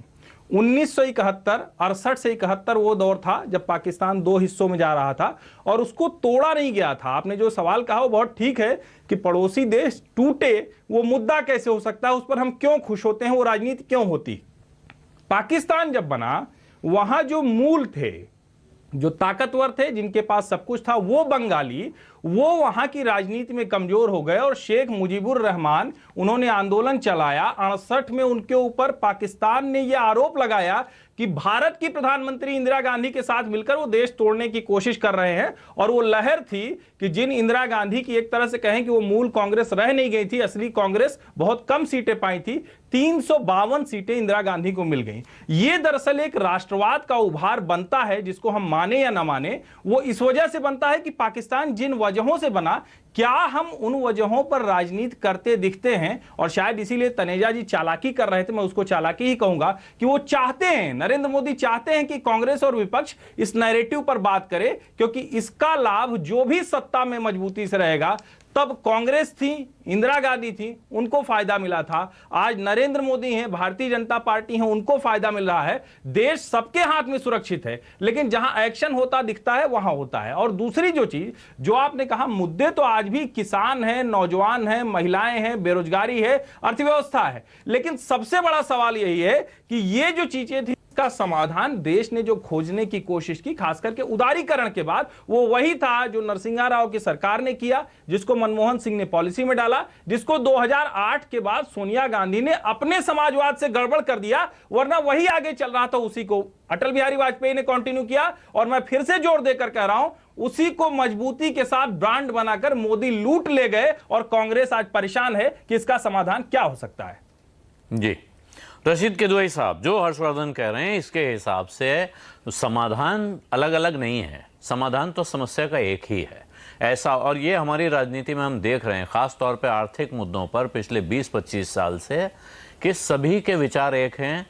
1971 68 से 71 वो दौर था जब पाकिस्तान दो हिस्सों में जा रहा था और उसको तोड़ा नहीं गया था। आपने जो सवाल कहा वो बहुत ठीक है कि पड़ोसी देश टूटे वो मुद्दा कैसे हो सकता है, उस पर हम क्यों खुश होते हैं, वो राजनीति क्यों होती। पाकिस्तान जब बना वहां जो मूल थे, जो ताकतवर थे, जिनके पास सब कुछ था, वो बंगाली, वो वहां की राजनीति में कमजोर हो गए और शेख मुजीबुर रहमान उन्होंने आंदोलन चलाया। 68 में उनके ऊपर पाकिस्तान ने यह आरोप लगाया कि भारत की प्रधानमंत्री इंदिरा गांधी के साथ मिलकर वो देश तोड़ने की कोशिश कर रहे हैं। और वो लहर थी कि जिन इंदिरा गांधी की एक तरह से कहें कि वो मूल कांग्रेस रह नहीं गई थी, असली कांग्रेस बहुत कम सीटें पाई थी, 352 सीटें इंदिरा गांधी को मिल गई। ये दरअसल एक राष्ट्रवाद का उभार बनता है, जिसको हम माने या ना माने, वो इस वजह से बनता है कि पाकिस्तान जिन वजहों से बना, क्या हम उन वजहों पर राजनीति करते दिखते हैं। और शायद इसीलिए तनेजा जी चालाकी कर रहे थे, मैं उसको चालाकी ही कहूंगा, कि वो चाहते हैं, नरेंद्र मोदी चाहते हैं कि कांग्रेस और विपक्ष इस नैरेटिव पर बात करे, क्योंकि इसका लाभ जो भी सत्ता में मजबूती से रहेगा, तब कांग्रेस थी, इंदिरा गांधी थी, उनको फायदा मिला था। आज नरेंद्र मोदी हैं, भारतीय जनता पार्टी है, उनको फायदा मिल रहा है। देश सबके हाथ में सुरक्षित है, लेकिन जहां एक्शन होता दिखता है वहां होता है। और दूसरी जो चीज जो आपने कहा, मुद्दे तो आज भी किसान है, नौजवान है, महिलाएं हैं, बेरोजगारी है, अर्थव्यवस्था है, लेकिन सबसे बड़ा सवाल यही है कि ये जो चीजें थी का समाधान देश ने जो खोजने की कोशिश की, खास करके उदारीकरण के बाद, वो वही था जो नरसिंहा राव की सरकार ने किया, जिसको मनमोहन सिंह ने पॉलिसी में डाला, जिसको 2008 के बाद सोनिया गांधी ने अपने समाजवाद से गड़बड़ कर दिया, वरना वही आगे चल रहा था, उसी को अटल बिहारी वाजपेयी ने कंटिन्यू किया। और मैं फिर से जोर देकर कह रहा हूं, उसी को मजबूती के साथ ब्रांड बनाकर मोदी लूट ले गए और कांग्रेस आज परेशान है कि इसका समाधान क्या हो सकता है। जी रशीद किदवई साहब, जो हर्षवर्धन कह रहे हैं इसके हिसाब से समाधान अलग अलग नहीं है, समाधान तो समस्या का एक ही है ऐसा। और ये हमारी राजनीति में हम देख रहे हैं, खास तौर पे आर्थिक मुद्दों पर पिछले 20-25 साल से, कि सभी के विचार एक हैं।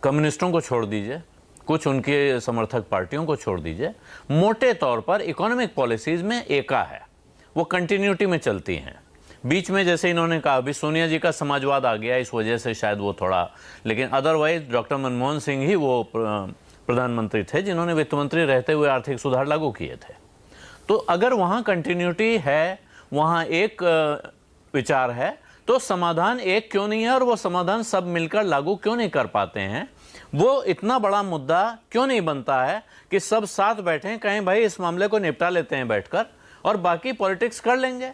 कम्युनिस्टों को छोड़ दीजिए, कुछ उनके समर्थक पार्टियों को छोड़ दीजिए, मोटे तौर पर इकोनॉमिक पॉलिसीज में एका है, वो कंटिन्यूटी में चलती हैं। बीच में जैसे इन्होंने कहा, अभी सोनिया जी का समाजवाद आ गया, इस वजह से शायद वो थोड़ा, लेकिन अदरवाइज डॉक्टर मनमोहन सिंह ही वो प्रधानमंत्री थे जिन्होंने वित्त मंत्री रहते हुए आर्थिक सुधार लागू किए थे। तो अगर वहाँ कंटिन्यूटी है, वहाँ एक विचार है, तो समाधान एक क्यों नहीं है, और वो समाधान सब मिलकर लागू क्यों नहीं कर पाते हैं। वो इतना बड़ा मुद्दा क्यों नहीं बनता है कि सब साथ बैठें, कहें भाई इस मामले को निपटा लेते हैं बैठकर, और बाकी पॉलिटिक्स कर लेंगे।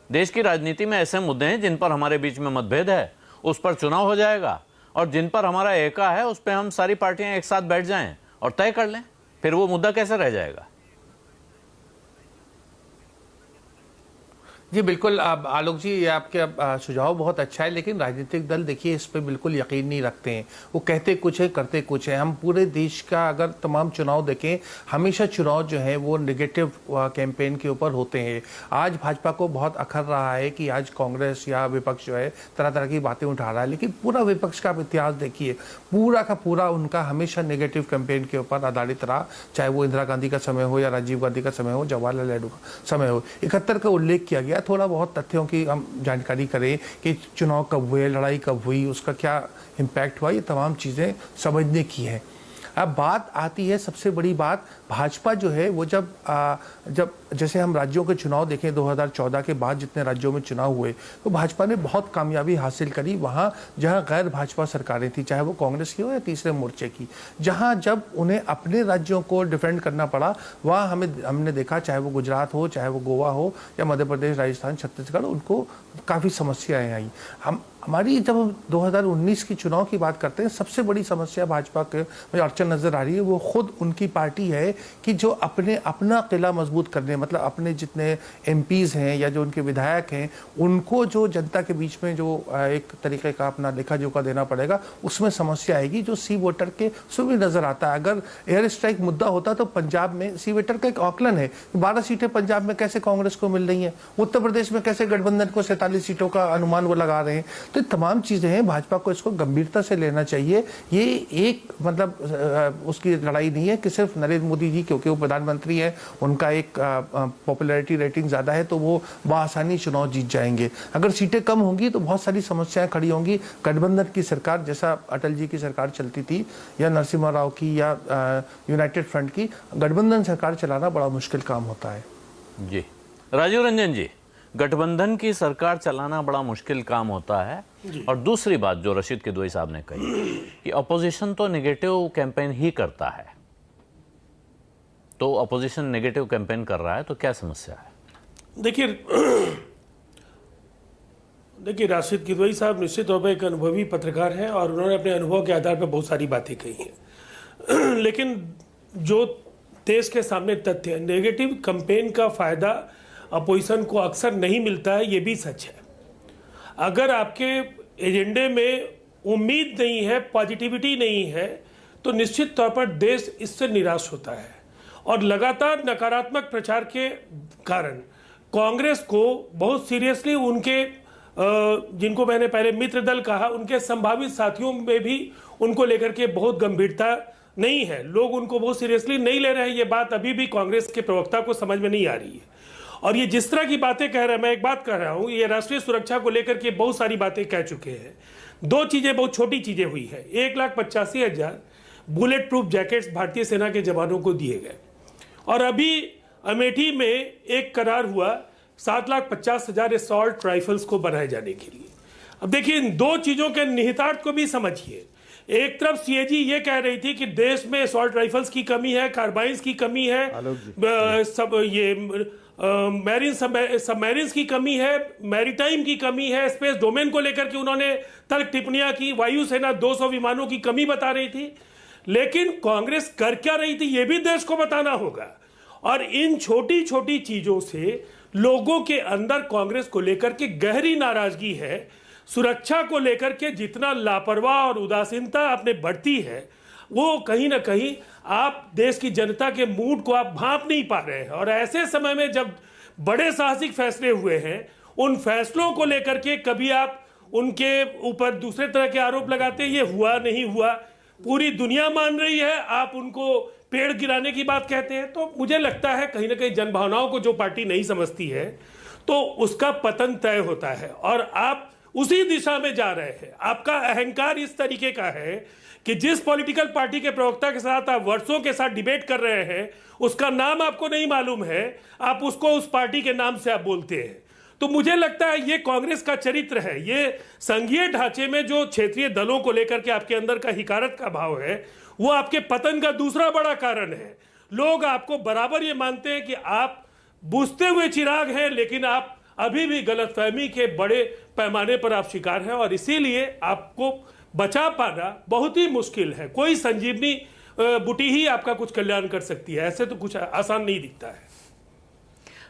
देश की राजनीति में ऐसे मुद्दे हैं जिन पर हमारे बीच में मतभेद है, उस पर चुनाव हो जाएगा, और जिन पर हमारा एका है उस पर हम सारी पार्टियां एक साथ बैठ जाएं और तय कर लें, फिर वो मुद्दा कैसे रह जाएगा। जी बिल्कुल आलोक जी, ये आपके सुझाव बहुत अच्छा है, लेकिन राजनीतिक दल देखिए इस पे बिल्कुल यकीन नहीं रखते हैं। वो कहते कुछ है करते कुछ है। हम पूरे देश का अगर तमाम चुनाव देखें, हमेशा चुनाव जो है वो नेगेटिव कैंपेन के ऊपर होते हैं। आज भाजपा को बहुत अखर रहा है कि आज कांग्रेस या विपक्ष जो है तरह तरह की बातें उठा रहा है, लेकिन पूरा विपक्ष का इतिहास देखिए, पूरा का पूरा उनका हमेशा नेगेटिव कैंपेन के ऊपर आधारित रहा, चाहे वो इंदिरा गांधी का समय हो या राजीव गांधी का समय हो, जवाहरलाल नेहरू का समय हो। 71 का उल्लेख किया गया। थोड़ा बहुत तथ्यों की हम जानकारी करें कि चुनाव कब हुए, लड़ाई कब हुई, उसका क्या इम्पैक्ट हुआ, ये तमाम चीज़ें समझने की है। अब बात आती है सबसे बड़ी बात, भाजपा जो है वो जब जैसे हम राज्यों के चुनाव देखें 2014 के बाद जितने राज्यों में चुनाव हुए, तो भाजपा ने बहुत कामयाबी हासिल करी वहाँ जहाँ गैर भाजपा सरकारें थी, चाहे वो कांग्रेस की हो या तीसरे मोर्चे की। जहाँ जब उन्हें अपने राज्यों को डिफेंड करना पड़ा, वहाँ हमने देखा, चाहे वो गुजरात हो, चाहे वो गोवा हो या मध्य प्रदेश, राजस्थान, छत्तीसगढ़, उनको काफ़ी समस्याएँ आई। हम हमारी जब 2019 की चुनाव की बात करते हैं, सबसे बड़ी समस्या भाजपा के मुझे अड़चन नजर आ रही है वो खुद उनकी पार्टी है कि जो अपना किला मजबूत करने, मतलब अपने जितने एमपीज हैं या जो उनके विधायक हैं उनको जो जनता के बीच में जो एक तरीके का अपना लेखा जोखा देना पड़ेगा, उसमें समस्या आएगी। जो सी वोटर के सुबह नजर आता है, अगर एयर स्ट्राइक मुद्दा होता तो पंजाब में सी वोटर का एक आकलन है 12 सीटें पंजाब में कैसे कांग्रेस को मिल रही हैं, उत्तर प्रदेश में कैसे गठबंधन को 47 सीटों का अनुमान वो लगा रहे हैं। तो तमाम चीजें हैं, भाजपा को इसको गंभीरता से लेना चाहिए। ये एक मतलब उसकी लड़ाई नहीं है कि सिर्फ नरेंद्र मोदी जी क्योंकि वो प्रधानमंत्री है, उनका एक पॉपुलैरिटी रेटिंग ज्यादा है तो वो आसानी चुनाव जीत जाएंगे। अगर सीटें कम होंगी तो बहुत सारी समस्याएं खड़ी होंगी। गठबंधन की सरकार जैसा अटल जी की सरकार चलती थी या नरसिम्हा राव की या यूनाइटेड फ्रंट की, गठबंधन सरकार चलाना बड़ा मुश्किल काम होता है। जी राजीव रंजन जी, गठबंधन की सरकार चलाना बड़ा मुश्किल काम होता है। और दूसरी बात जो रशीद किदवई साहब ने कही कि अपोजिशन तो नेगेटिव कैंपेन ही करता है, तो अपोजिशन नेगेटिव कैंपेन कर रहा है तो क्या समस्या है? देखिए राशिद किदवई साहब निश्चित तौर पर एक अनुभवी पत्रकार हैं और उन्होंने अपने अनुभव के आधार पर बहुत सारी बातें कही हैं। लेकिन जो देश के सामने तथ्य है, नेगेटिव कैंपेन का फायदा अपोजिशन को अक्सर नहीं मिलता है, ये भी सच है। अगर आपके एजेंडे में उम्मीद नहीं है, पॉजिटिविटी नहीं है, तो निश्चित तौर पर देश इससे निराश होता है। और लगातार नकारात्मक प्रचार के कारण कांग्रेस को बहुत सीरियसली उनके जिनको मैंने पहले मित्र दल कहा, उनके संभावित साथियों में भी उनको लेकर के बहुत गंभीरता नहीं है। लोग उनको बहुत सीरियसली नहीं ले रहे हैं। ये बात अभी भी कांग्रेस के प्रवक्ता को समझ में नहीं आ रही है। और ये जिस तरह की बातें कह रहे हैं, मैं एक बात कह रहा हूं, ये राष्ट्रीय सुरक्षा को लेकर के बहुत सारी बातें कह चुके हैं। दो चीजें, बहुत छोटी चीजें हुई है। 1,85,000 बुलेट प्रूफ जैकेट्स भारतीय सेना के जवानों को दिए गए और अभी अमेठी में एक करार हुआ 7,50,000 असॉल्ट राइफल्स को बनाए जाने के लिए। अब देखिए इन दो चीजों के निहितार्थ को भी समझिए। एक तरफ सीएजी ये कह रही थी कि देश में असॉल्ट राइफल्स की कमी है, कार्बाइंस की कमी है, सब ये मैरीन सबमरीन्स की कमी है, मैरीटाइम की कमी है, स्पेस डोमेन को लेकर के उन्होंने तर्क टिप्पणियां की, वायुसेना 200 विमानों की कमी बता रही थी। लेकिन कांग्रेस कर क्या रही थी ये भी देश को बताना होगा। और इन छोटी छोटी चीजों से लोगों के अंदर कांग्रेस को लेकर के गहरी नाराजगी है। सुरक्षा को लेकर के जितना लापरवाह और उदासीनता आपने बढ़ती है, वो कहीं ना कहीं आप देश की जनता के मूड को आप भांप नहीं पा रहे हैं। और ऐसे समय में जब बड़े साहसिक फैसले हुए हैं, उन फैसलों को लेकर के कभी आप उनके ऊपर दूसरे तरह के आरोप लगाते हैं, ये हुआ नहीं हुआ, पूरी दुनिया मान रही है, आप उनको पेड़ गिराने की बात कहते हैं। तो मुझे लगता है कहीं ना कहीं जनभावनाओं को जो पार्टी नहीं समझती है तो उसका पतन तय होता है और आप उसी दिशा में जा रहे हैं। आपका अहंकार इस तरीके का है कि जिस पॉलिटिकल पार्टी के प्रवक्ता के साथ आप वर्षों के साथ डिबेट कर रहे हैं, उसका नाम आपको नहीं मालूम है, आप उसको उस पार्टी के नाम से आप बोलते हैं। तो मुझे लगता है ये कांग्रेस का चरित्र है। ये संघीय ढांचे में जो क्षेत्रीय दलों को लेकर के आपके अंदर का हिकारत का भाव है, वो आपके पतन का दूसरा बड़ा कारण है। लोग आपको बराबर ये मानते हैं कि आप बुझते हुए चिराग हैं, लेकिन आप अभी भी गलतफहमी के बड़े पैमाने पर आप शिकार हैं और इसीलिए आपको बचा पाना बहुत ही मुश्किल है। कोई संजीवनी बूटी ही आपका कुछ कल्याण कर सकती है, ऐसे तो कुछ आसान नहीं दिखता है।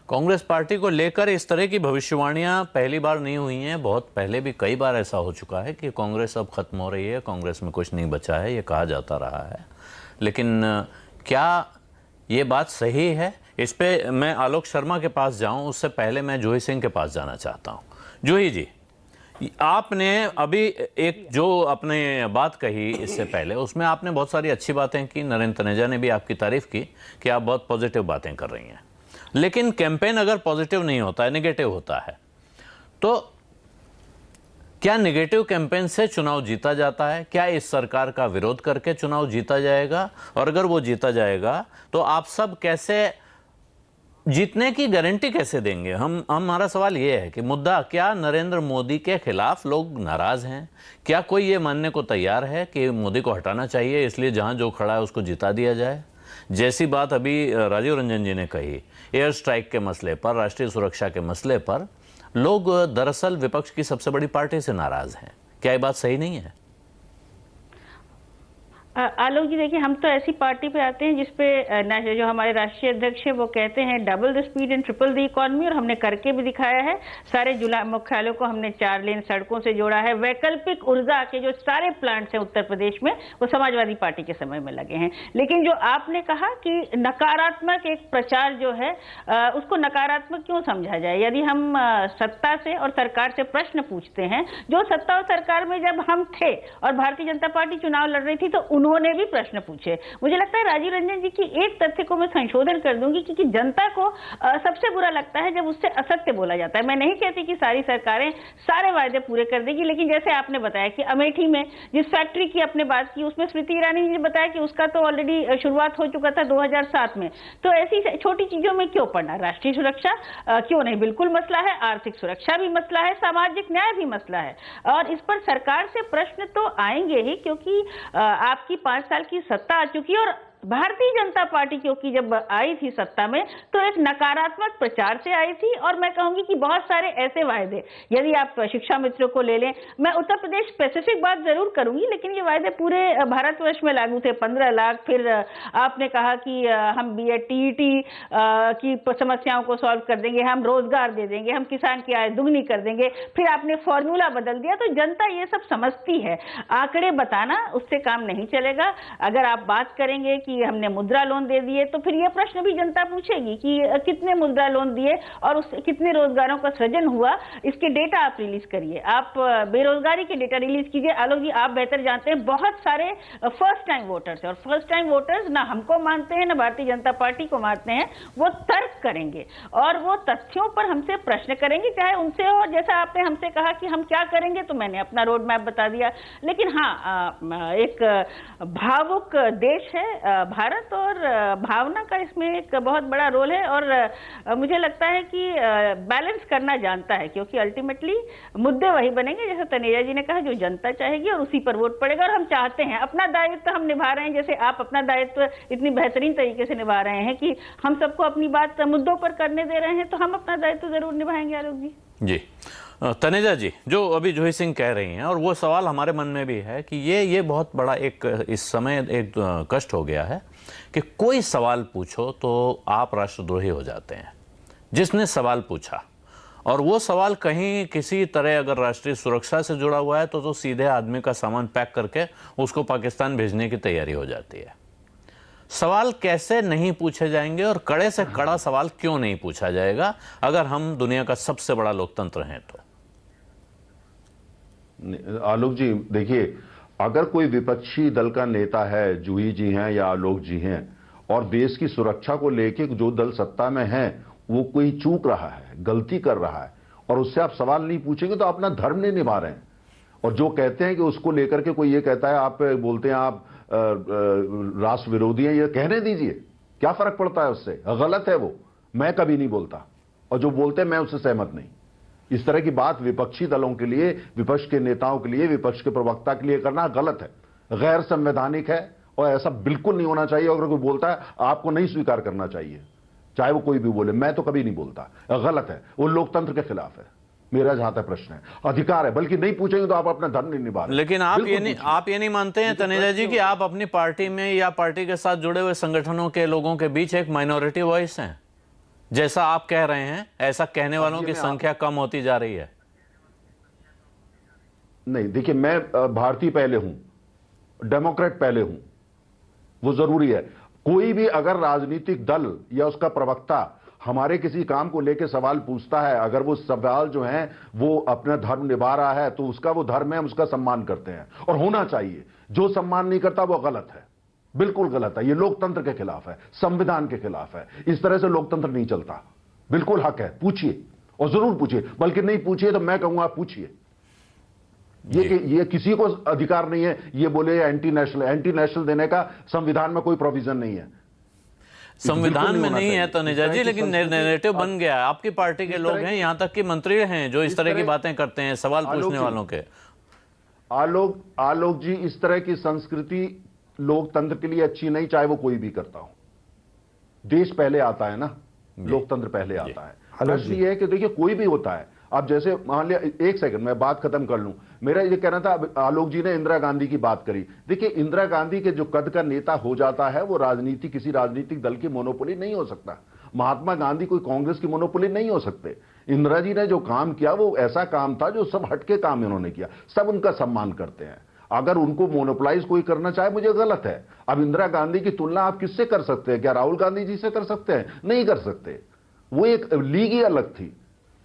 कांग्रेस पार्टी को लेकर इस तरह की भविष्यवाणियां पहली बार नहीं हुई हैं, बहुत पहले भी कई बार ऐसा हो चुका है कि कांग्रेस अब खत्म हो रही है, कांग्रेस में कुछ नहीं बचा है, ये कहा जाता रहा है। लेकिन क्या ये बात सही है? इस पे मैं आलोक शर्मा के पास जाऊं, उससे पहले मैं जूही सिंह के पास जाना चाहता हूं। जूही जी, आपने अभी एक जो अपने बात कही इससे पहले, उसमें आपने बहुत सारी अच्छी बातें की, नरेंद्र तनेजा ने भी आपकी तारीफ की कि आप बहुत पॉजिटिव बातें कर रही हैं। लेकिन कैंपेन अगर पॉजिटिव नहीं होता है, नेगेटिव होता है, तो क्या नेगेटिव कैंपेन से चुनाव जीता जाता है? क्या इस सरकार का विरोध करके चुनाव जीता जाएगा? और अगर वो जीता जाएगा तो आप सब कैसे जीतने की गारंटी कैसे देंगे? हमारा सवाल ये है कि मुद्दा क्या नरेंद्र मोदी के खिलाफ लोग नाराज हैं? क्या कोई ये मानने को तैयार है कि मोदी को हटाना चाहिए, इसलिए जहां जो खड़ा है उसको जिता दिया जाए? जैसी बात अभी राजीव रंजन जी ने कही, एयर स्ट्राइक के मसले पर, राष्ट्रीय सुरक्षा के मसले पर लोग दरअसल विपक्ष की सबसे बड़ी पार्टी से नाराज हैं। क्या ये बात सही नहीं है? आलोक जी, देखिए, हम तो ऐसी पार्टी पे आते हैं जिसपे जो हमारे राष्ट्रीय अध्यक्ष है वो कहते हैं double the speed and triple the economy, और हमने करके भी दिखाया है। सारे जिला मुख्यालयों को हमने 4 लेन सड़कों से जोड़ा है। वैकल्पिक ऊर्जा के जो सारे प्लांट्स हैं उत्तर प्रदेश में वो समाजवादी पार्टी के समय में लगे हैं। लेकिन जो आपने कहा कि नकारात्मक एक प्रचार जो है उसको नकारात्मक क्यों समझा जाए? यदि हम सत्ता से और सरकार से प्रश्न पूछते हैं, जो सत्ता और सरकार में जब हम थे और भारतीय जनता पार्टी चुनाव लड़ रही थी तो उन्होंने भी प्रश्न पूछे। मुझे लगता है राजीव रंजन जी की एक तथ्य को मैं संशोधन कर दूंगी, क्योंकि जनता को सबसे बुरा लगता है जब उससे असत्य बोला जाता है। मैं नहीं कहती कि सारी सरकारें सारे वायदे पूरे कर देगी, लेकिन जैसे आपने बताया कि अमेठी में जिस फैक्ट्री की आपने बात की उसमें स्मृति ईरानी ने बताया कि उसका तो ऑलरेडी शुरुआत हो चुका था 2007 में। तो ऐसी छोटी चीजों में क्यों पड़ना? राष्ट्रीय सुरक्षा क्यों नहीं, बिल्कुल मसला है। आर्थिक सुरक्षा भी मसला है, सामाजिक न्याय भी मसला है, और इस पर सरकार से प्रश्न तो आएंगे ही, क्योंकि आपकी 5 साल की सत्ता आ चुकी है। और भारतीय जनता पार्टी क्योंकि जब आई थी सत्ता में तो एक नकारात्मक प्रचार से आई थी, और मैं कहूंगी कि बहुत सारे ऐसे वायदे, यदि आप शिक्षा मित्रों को ले लें, मैं उत्तर प्रदेश स्पेसिफिक बात जरूर करूंगी, लेकिन ये वायदे पूरे भारतवर्ष में लागू थे। 15 लाख, फिर आपने कहा कि हम बीएड टीईटी की समस्याओं को सॉल्व कर देंगे, हम रोजगार दे देंगे, हम किसान की आय दुगनी कर देंगे, फिर आपने फॉर्मूला बदल दिया। तो जनता ये सब समझती है, आंकड़े बताना उससे काम नहीं चलेगा। अगर आप बात करेंगे कि हमने मुद्रा लोन दे दिए, तो फिर यह प्रश्न भी जनता पूछेगी कि कितने मुद्रा लोन दिए और उससे कितने रोजगारों का सृजन हुआ, इसके डेटा आप रिलीज करिए। आप बेरोजगारी के डेटा रिलीज कीजिए। आलोक जी, आप बेहतर जानते हैं, बहुत सारे फर्स्ट टाइम वोटर्स हैं, और फर्स्ट टाइम वोटर्स ना हमको मानते हैं ना भारतीय जनता पार्टी को मानते हैं। वो तर्क करेंगे और वो तथ्यों पर हमसे प्रश्न करेंगे, चाहे उनसे हो। जैसा आपने हमसे कहा कि हम क्या करेंगे, तो मैंने अपना रोड मैप बता दिया। लेकिन हाँ, एक भावुक देश है भारत, और भावना का इसमें एक बहुत बड़ा रोल है, और मुझे लगता है कि बैलेंस करना जानता है, क्योंकि अल्टीमेटली मुद्दे वही बनेंगे जैसे तनेजा जी ने कहा, जो जनता चाहेगी और उसी पर वोट पड़ेगा। और हम चाहते हैं, अपना दायित्व हम निभा रहे हैं, जैसे आप अपना दायित्व इतनी बेहतरीन तरीके से निभा रहे हैं कि हम सबको अपनी बात मुद्दों पर करने दे रहे हैं, तो हम अपना दायित्व जरूर निभाएंगे। आलोक जी जी, तनेजा जी, जो अभी जूही सिंह कह रही हैं, और वो सवाल हमारे मन में भी है कि ये बहुत बड़ा एक इस समय एक कष्ट हो गया है कि कोई सवाल पूछो तो आप राष्ट्रद्रोही हो जाते हैं। जिसने सवाल पूछा और वो सवाल कहीं किसी तरह अगर राष्ट्रीय सुरक्षा से जुड़ा हुआ है तो सीधे आदमी का सामान पैक करके उसको पाकिस्तान भेजने की तैयारी हो जाती है। सवाल कैसे नहीं पूछे जाएंगे और कड़े से कड़ा सवाल क्यों नहीं पूछा जाएगा अगर हम दुनिया का सबसे बड़ा लोकतंत्र हैं तो? आलोक जी, देखिए, अगर कोई विपक्षी दल का नेता है, जूही जी हैं या आलोक जी हैं, और देश की सुरक्षा को लेके जो दल सत्ता में है वो कोई चूक रहा है, गलती कर रहा है, और उससे आप सवाल नहीं पूछेंगे तो अपना धर्म नहीं निभा रहे हैं। और जो कहते हैं कि उसको लेकर के कोई ये कहता है, आप बोलते हैं आप राष्ट्र विरोधी हैं, ये कहने दीजिए, क्या फर्क पड़ता है उससे? गलत है वो, मैं कभी नहीं बोलता, और जो बोलते हैं मैं उससे सहमत नहीं। इस तरह की बात विपक्षी दलों के लिए, विपक्ष के नेताओं के लिए, विपक्ष के प्रवक्ता के लिए करना गलत है, गैर संवैधानिक है, और ऐसा बिल्कुल नहीं होना चाहिए। अगर कोई बोलता है आपको नहीं स्वीकार करना चाहिए, चाहे वो कोई भी बोले। मैं तो कभी नहीं बोलता, गलत है, वो लोकतंत्र के खिलाफ है। मेरा जहां तक प्रश्न है, अधिकार है, बल्कि नहीं पूछेंगे तो आप अपना धर्म नहीं निभा रहे। लेकिन आप ये नहीं मानते हैं तनेजा जी कि आप अपनी पार्टी में या पार्टी के साथ जुड़े हुए संगठनों के लोगों के बीच एक माइनॉरिटी वॉइस हैं? जैसा आप कह रहे हैं, ऐसा कहने वालों की संख्या कम होती जा रही है। नहीं, देखिए, मैं भारतीय पहले हूं, डेमोक्रेट पहले हूं, वो जरूरी है। कोई भी अगर राजनीतिक दल या उसका प्रवक्ता हमारे किसी काम को लेकर सवाल पूछता है, अगर वो सवाल जो है वो अपना धर्म निभा रहा है तो उसका वो धर्म है, हम उसका सम्मान करते हैं, और होना चाहिए। जो सम्मान नहीं करता वो गलत है, बिल्कुल गलत है। ये लोकतंत्र के खिलाफ है, संविधान के खिलाफ है। इस तरह से लोकतंत्र नहीं चलता। बिल्कुल हक है, पूछिए, और जरूर पूछिए, बल्कि नहीं पूछिए तो मैं कहूंगा आप पूछिए। ये किसी को अधिकार नहीं है ये बोले एंटी नेशनल देने का संविधान में कोई प्रोविजन नहीं है, संविधान में नहीं है तनेजा जी, लेकिन नैरेटिव बन गया है। आपकी पार्टी के लोग हैं, यहां तक कि मंत्री हैं जो इस तरह की बातें करते हैं सवाल पूछने वालों के। आलोक जी, इस तरह की संस्कृति लोकतंत्र के लिए अच्छी नहीं, चाहे वो कोई भी करता हो। देश पहले आता है ना, लोकतंत्र पहले आता है। प्रश्न ये है कि देखिए, कोई भी होता है, अब जैसे मान लिया, एक सेकंड मैं बात खत्म कर लूं, मेरा ये कहना था, आलोक जी ने इंदिरा गांधी की बात करी। देखिए, इंदिरा गांधी के जो कद का नेता हो जाता है वो राजनीति किसी राजनीतिक दल की मोनोपोली नहीं हो सकता। महात्मा गांधी कोई कांग्रेस की मोनोपोली नहीं हो सकते। इंदिरा जी ने जो काम किया वो ऐसा काम था जो सब हटके काम इन्होंने किया, सब उनका सम्मान करते हैं। अगर उनको मोनोपोलाइज कोई करना चाहे, मुझे गलत है। अब इंदिरा गांधी की तुलना आप किससे कर सकते हैं? क्या राहुल गांधी जी से कर सकते हैं? नहीं कर सकते। वो एक लीग ही अलग थी,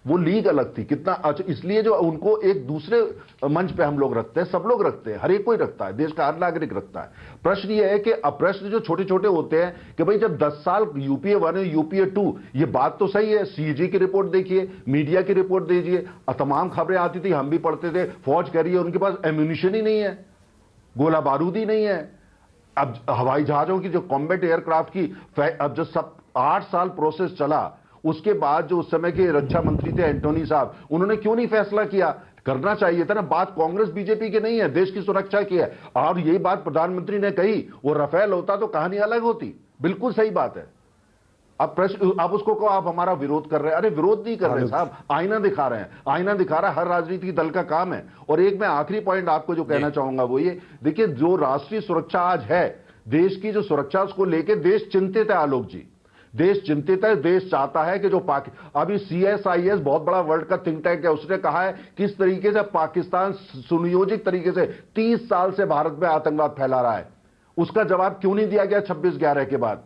वो लीग अलग थी। कितना अच्छा, इसलिए जो उनको एक दूसरे मंच पे हम लोग रखते हैं, सब लोग रखते हैं, हर एक कोई रखता है, देश का हर नागरिक रखता है। प्रश्न ये है कि अब प्रश्न जो छोटे छोटे होते हैं कि भाई जब 10 साल यूपीए 1 यूपीए 2, ये बात तो सही है। सीजी की रिपोर्ट देखिए, मीडिया की रिपोर्ट देखिए, तमाम खबरें आती थी, हम भी पढ़ते थे। फौज कह रही है उनके पास एम्यूनिशन ही नहीं है, गोला बारूद ही नहीं है। अब हवाई जहाजों की जो कॉम्बैट एयरक्राफ्ट की अब जो 8 साल प्रोसेस चला, उसके बाद जो उस समय के रक्षा मंत्री थे एंटोनी साहब, उन्होंने क्यों नहीं फैसला किया? करना चाहिए था ना। बात कांग्रेस बीजेपी की नहीं है, देश की सुरक्षा की है। और यही बात प्रधानमंत्री ने कही, वो राफेल होता तो कहानी अलग होती। बिल्कुल सही बात है। अब प्रश्न, आप उसको कहो आप हमारा विरोध कर रहे हैं। अरे विरोध नहीं कर रहे साहब, आईना दिखा रहे हैं। आईना दिखा रहा हर राजनीतिक दल का काम है। और एक मैं आखिरी पॉइंट आपको जो कहना चाहूंगा वो ये, देखिए जो राष्ट्रीय सुरक्षा आज है, देश की जो सुरक्षा, उसको लेकर देश चिंतित है। आलोक जी, देश चिंतित है। देश चाहता है कि जो अभी CSIS बहुत बड़ा वर्ल्ड का थिंक टैंक है, उसने कहा है किस तरीके से पाकिस्तान सुनियोजित तरीके से 30 साल से भारत में आतंकवाद फैला रहा है। उसका जवाब क्यों नहीं दिया गया 26/11 के बाद?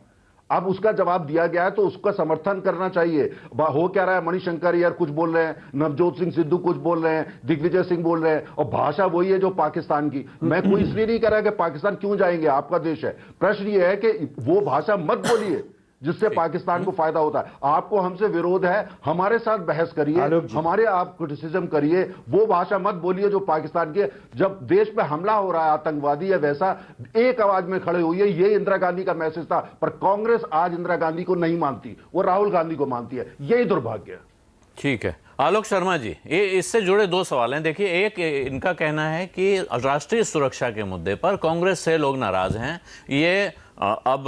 अब उसका जवाब दिया गया है तो उसका समर्थन करना चाहिए। हो क्या रहा है, मणिशंकर यार कुछ बोल रहे हैं, नवजोत सिंह सिद्धू कुछ बोल रहे हैं, दिग्विजय सिंह बोल रहे हैं, और भाषा वही है जो पाकिस्तान की। मैं कोई इसलिए नहीं कह रहा कि पाकिस्तान क्यों जाएंगे, आपका देश है। प्रश्न ये है कि वो भाषा मत बोलिए जिससे पाकिस्तान को फायदा होता है। आपको हमसे विरोध है, हमारे साथ बहस करिए, हमारे आप क्रिटिसिज्म करिए, वो भाषा मत बोलिए जो पाकिस्तान की। जब देश पे हमला हो रहा है आतंकवादी या वैसा, एक आवाज में खड़े हुई है। ये इंदिरा गांधी का मैसेज था। पर कांग्रेस आज इंदिरा गांधी को नहीं मानती, वो राहुल गांधी को मानती है। यही दुर्भाग्य है। ठीक है आलोक शर्मा जी, ये इससे जुड़े 2 सवाल हैं। देखिए, एक इनका कहना है कि राष्ट्रीय सुरक्षा के मुद्दे पर कांग्रेस से लोग नाराज हैं। ये अब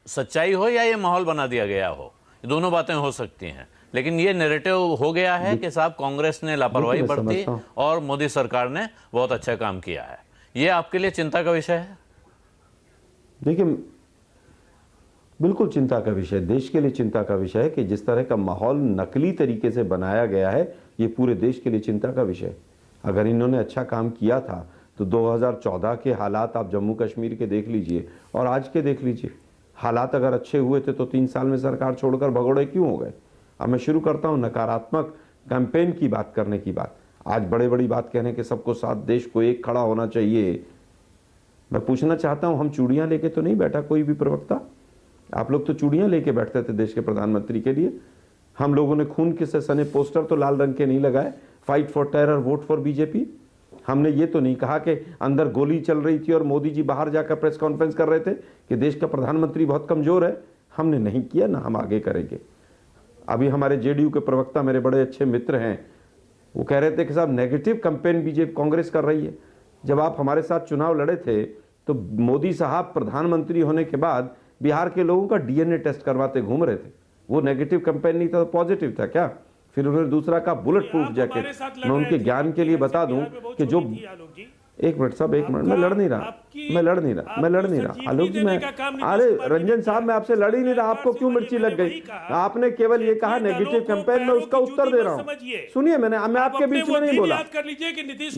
सच्चाई हो या ये माहौल बना दिया गया हो, दोनों बातें हो सकती हैं। लेकिन ये नैरेटिव हो गया है कि साहब कांग्रेस ने लापरवाही बरती और मोदी सरकार ने बहुत अच्छा काम किया है। ये आपके लिए चिंता का विषय है? देखिए, बिल्कुल चिंता का विषय, देश के लिए चिंता का विषय है कि जिस तरह का माहौल नकली तरीके से बनाया गया है, ये पूरे देश के लिए चिंता का विषय। अगर इन्होंने अच्छा काम किया था तो 2014 के हालात आप जम्मू कश्मीर के देख लीजिए और आज के देख लीजिए। हालात अगर अच्छे हुए थे तो 3 साल में सरकार छोड़कर भगोड़े क्यों हो गए? अब मैं शुरू करता हूं नकारात्मक कैंपेन की बात करने की बात। आज बड़े बड़ी बात कहने के सबको साथ, देश को एक खड़ा होना चाहिए। मैं पूछना चाहता हूं, हम चूड़ियां लेके तो नहीं बैठा कोई भी प्रवक्ता? आप लोग तो चूड़ियां लेके बैठते थे देश के प्रधानमंत्री के लिए। हम लोगों ने खून के से सने पोस्टर तो लाल रंग के नहीं लगाए, fight for terror, vote for BJP. हमने ये तो नहीं कहा कि अंदर गोली चल रही थी और मोदी जी बाहर जाकर प्रेस कॉन्फ्रेंस कर रहे थे कि देश का प्रधानमंत्री बहुत कमजोर है। हमने नहीं किया, ना हम आगे करेंगे। अभी हमारे जेडीयू के प्रवक्ता, मेरे बड़े अच्छे मित्र हैं, वो कह रहे थे कि साहब नेगेटिव कैंपेन बीजेपी कांग्रेस कर रही है। जब आप हमारे साथ चुनाव लड़े थे तो मोदी साहब प्रधानमंत्री होने के बाद बिहार के लोगों का DNA टेस्ट करवाते घूम रहे थे। वो नेगेटिव कैंपेन नहीं था, पॉजिटिव था क्या? फिर उन्होंने दूसरा का बुलेट प्रूफ जैकेट। मैं उनके ज्ञान के लिए बता दूं कि जो, एक मिनट साहब, एक मिनट, मैं लड़ नहीं रहा आलोक जी, मैं, अरे रंजन साहब, मैं आपसे लड़ ही नहीं रहा। आपको क्यों मिर्ची लग गई? आपने केवल ये कहा नेगेटिव कैंपेन, में उसका उत्तर दे रहा हूँ। सुनिए, मैं आपके बीच में नहीं बोला।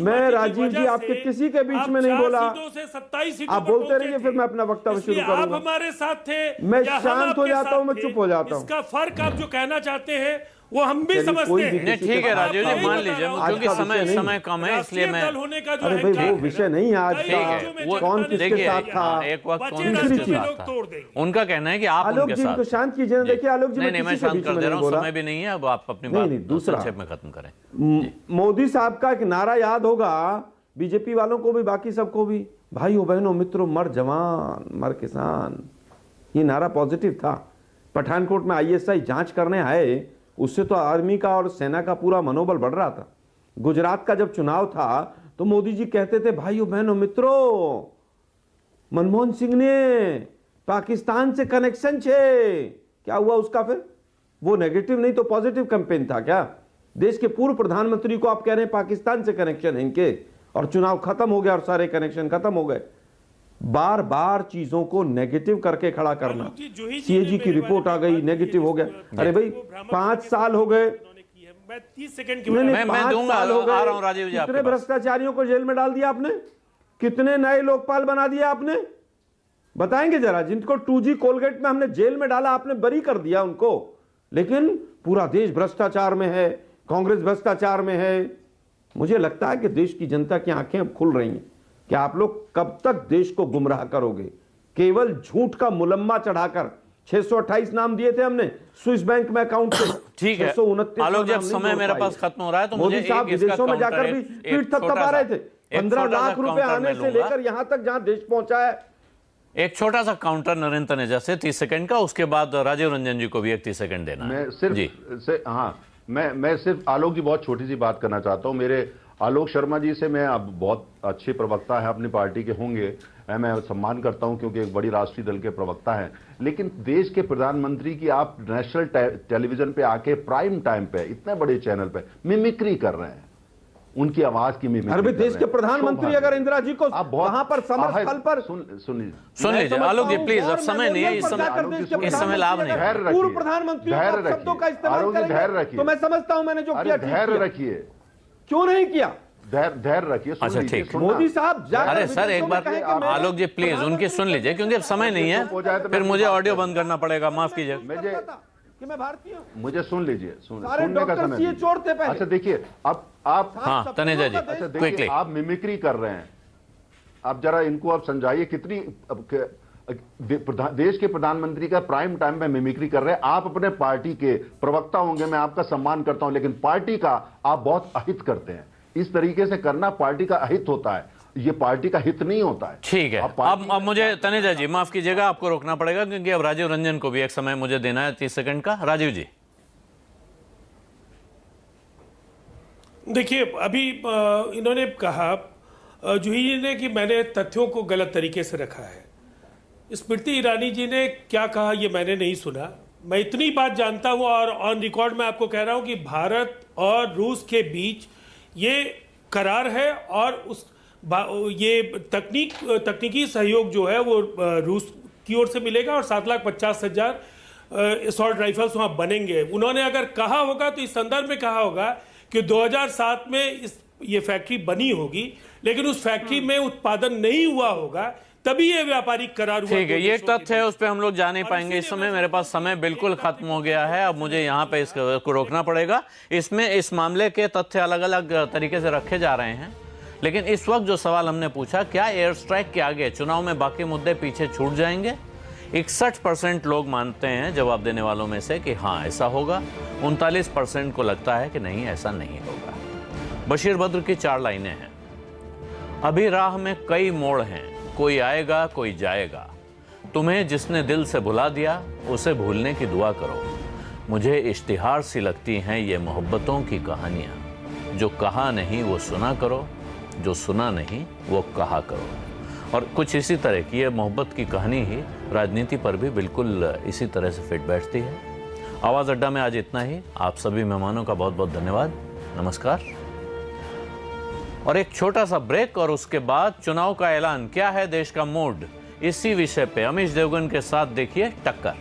मैं राजीव जी आपके किसी के बीच में नहीं बोला। आप बोलते रहिए, फिर मैं अपना वक्तव्य शुरू करूंगा। हमारे साथ थे, मैं शांत हो जाता हूँ, मैं चुप हो जाता हूँ। इसका फर्क आप जो कहना चाहते हैं वो हम भी समझते हैं। ठीक है राजीव जी, मान लीजिए क्योंकि समय कम है, इसलिए मैं, अरे भाई वो विषय नहीं है आज का। वो कौन किसके साथ था, एक वक्त कौन किसके साथ था, उनका कहना है कि आप आलोक जी को शांत कीजिए। देखिए आलोक जी, नहीं, मैं शांत कर दे रहा हूँ, समय भी नहीं है। अब आप अपनी बात संक्षेप में खत्म करें। मोदी साहब का एक नारा याद होगा बीजेपी वालों को भी, बाकी सबको भी, भाइयों बहनों मित्रों, मर जवान मर किसान। ये नारा पॉजिटिव था। पठानकोट में ISI जांच करने आए, उससे तो आर्मी का और सेना का पूरा मनोबल बढ़ रहा था। गुजरात का जब चुनाव था तो मोदी जी कहते थे, भाइयों बहनों मित्रों, मनमोहन सिंह ने पाकिस्तान से कनेक्शन छे। क्या हुआ उसका फिर? वो नेगेटिव नहीं तो पॉजिटिव कैंपेन था क्या? देश के पूर्व प्रधानमंत्री को आप कह रहे हैं पाकिस्तान से कनेक्शन है इनके, और चुनाव खत्म हो गया और सारे कनेक्शन खत्म हो गए। बार बार चीजों को नेगेटिव करके खड़ा करना। सीएजी की रिपोर्ट आ गई, नेगेटिव हो गया। अरे भाई 5 साल हो गए, मैं 30 सेकंड की मैं दूंगा, आ रहा हूं राजीव जी। कितने भ्रष्टाचारियों को जेल में डाल दिया आपने, कितने नए लोकपाल बना दिया आपने, बताएंगे जरा। जिनको 2G कोलगेट में हमने जेल में डाला, आपने बरी कर दिया उनको। लेकिन पूरा देश भ्रष्टाचार में है, कांग्रेस भ्रष्टाचार में है। मुझे लगता है कि देश की जनता की आंखें अब खुल रही हैं कि आप लोग कब तक देश को गुमराह करोगे। केवल झूठ का मुलम्मा चढ़ाकर 628 नाम दिए थे हमने स्विस बैंक में अकाउंट से। ठीक है आलोक जी, अब समय मेरे पास खत्म हो रहा है, तो मोदी साहब विदेशों में जाकर भी पीठ थपथपा रहे थे। 15 लाख रुपए आने से लेकर यहां तक जहां देश पहुंचा है। एक छोटा सा काउंटर नरेंद्र तनेजा से 30 सेकंड का, उसके बाद राजीव रंजन जी को भी एक 30 सेकंड देना है। मैं सिर्फ आलोक जी बहुत छोटी सी बात करना चाहता हूं। मेरे आलोक शर्मा जी से मैं अब बहुत अच्छे प्रवक्ता है अपनी पार्टी के होंगे, मैं सम्मान करता हूं क्योंकि एक बड़ी राष्ट्रीय दल के प्रवक्ता हैं। लेकिन देश के प्रधानमंत्री की आप नेशनल टेलीविजन पे आके प्राइम टाइम पे इतने बड़े चैनल पे मिमिक्री कर रहे हैं, उनकी आवाज की मिमिक्री। अरे देश के प्रधानमंत्री अगर इंदिरा जी को वहां पर समर स्थल पर सुन लीजिए आलोक जी प्लीज, अब समय नहीं है, इस समय लाभ नहीं। पूर्व प्रधानमंत्री शब्दों का इस्तेमाल करेंगे तो मैं समझता हूं मैंने जो किया। धैर्य रखिए, क्यों नहीं किया? धैर्य रखिए। अच्छा ठीक, मोदी साहब अरे सर एक बार आलोक जी प्लीज उनकी सुन लीजिए, क्योंकि अब समय नहीं है, फिर मुझे ऑडियो बंद करना पड़ेगा, माफ कीजिए। कि मैं भारतीय हूं। मुझे सुन लीजिए, सुनने का समय ये छोड़ते पहले। अच्छा देखिए, अब आप हाँ तनेजा जी अच्छा देखिए, आप मिमिक्री कर रहे हैं, आप जरा इनको आप समझाइए कितनी देश के प्रधानमंत्री का प्राइम टाइम में मिमिक्री कर रहे हैं। आप अपने पार्टी के प्रवक्ता होंगे, मैं आपका सम्मान करता हूं, लेकिन पार्टी का आप बहुत अहित करते हैं। इस तरीके से करना पार्टी का अहित होता है, ये पार्टी का हित नहीं होता है। ठीक है, अब मुझे तनेजा जी माफ कीजिएगा, आपको रोकना पड़ेगा क्योंकि अब राजीव रंजन को भी एक समय मुझे देना है 30 सेकंड का। राजीव जी देखिए, अभी इन्होंने कहा जूही जी ने कि मैंने तथ्यों को गलत तरीके से रखा है। स्मृति ईरानी जी ने क्या कहा ये मैंने नहीं सुना। मैं इतनी बात जानता हूं और ऑन रिकॉर्ड मैं आपको कह रहा हूं कि भारत और रूस के बीच ये करार है और ये तकनीकी सहयोग जो है वो रूस की ओर से मिलेगा और 7,50,000 असॉल्ट राइफल्स वहाँ बनेंगे। उन्होंने अगर कहा होगा तो इस संदर्भ में कहा होगा कि 2007 में ये फैक्ट्री बनी होगी, लेकिन उस फैक्ट्री में उत्पादन नहीं हुआ होगा, तभी ये व्यापारिक करार हुआ। ठीक है, ये एक तथ्य है, उस पर हम लोग जा नहीं पाएंगे इस समय। मेरे पास समय बिल्कुल खत्म हो गया है, अब मुझे यहाँ पे इसको रोकना पड़ेगा। इसमें इस मामले के तथ्य अलग अलग तरीके से रखे जा रहे हैं, लेकिन इस वक्त जो सवाल हमने पूछा, क्या एयर स्ट्राइक के आगे चुनाव में बाकी मुद्दे पीछे छूट जाएंगे? 61% लोग मानते हैं जवाब देने वालों में से कि हाँ ऐसा होगा। 39% को लगता है कि नहीं ऐसा नहीं होगा। बशीर बद्र की 4 लाइनें हैं। अभी राह में कई मोड़ हैं, कोई आएगा कोई जाएगा, तुम्हें जिसने दिल से भुला दिया उसे भूलने की दुआ करो। मुझे इश्तिहार सी लगती हैं ये मोहब्बतों की कहानियाँ, जो कहा नहीं वो सुना करो, जो सुना नहीं वो कहा करो। और कुछ इसी तरह की ये मोहब्बत की कहानी ही राजनीति पर भी बिल्कुल इसी तरह से फिट बैठती है। आवाज़ अड्डा में आज इतना ही। आप सभी मेहमानों का बहुत बहुत धन्यवाद, नमस्कार। और एक छोटा सा ब्रेक और उसके बाद चुनाव का ऐलान, क्या है देश का मूड, इसी विषय पे अमीश देवगन के साथ देखिए टक्कर।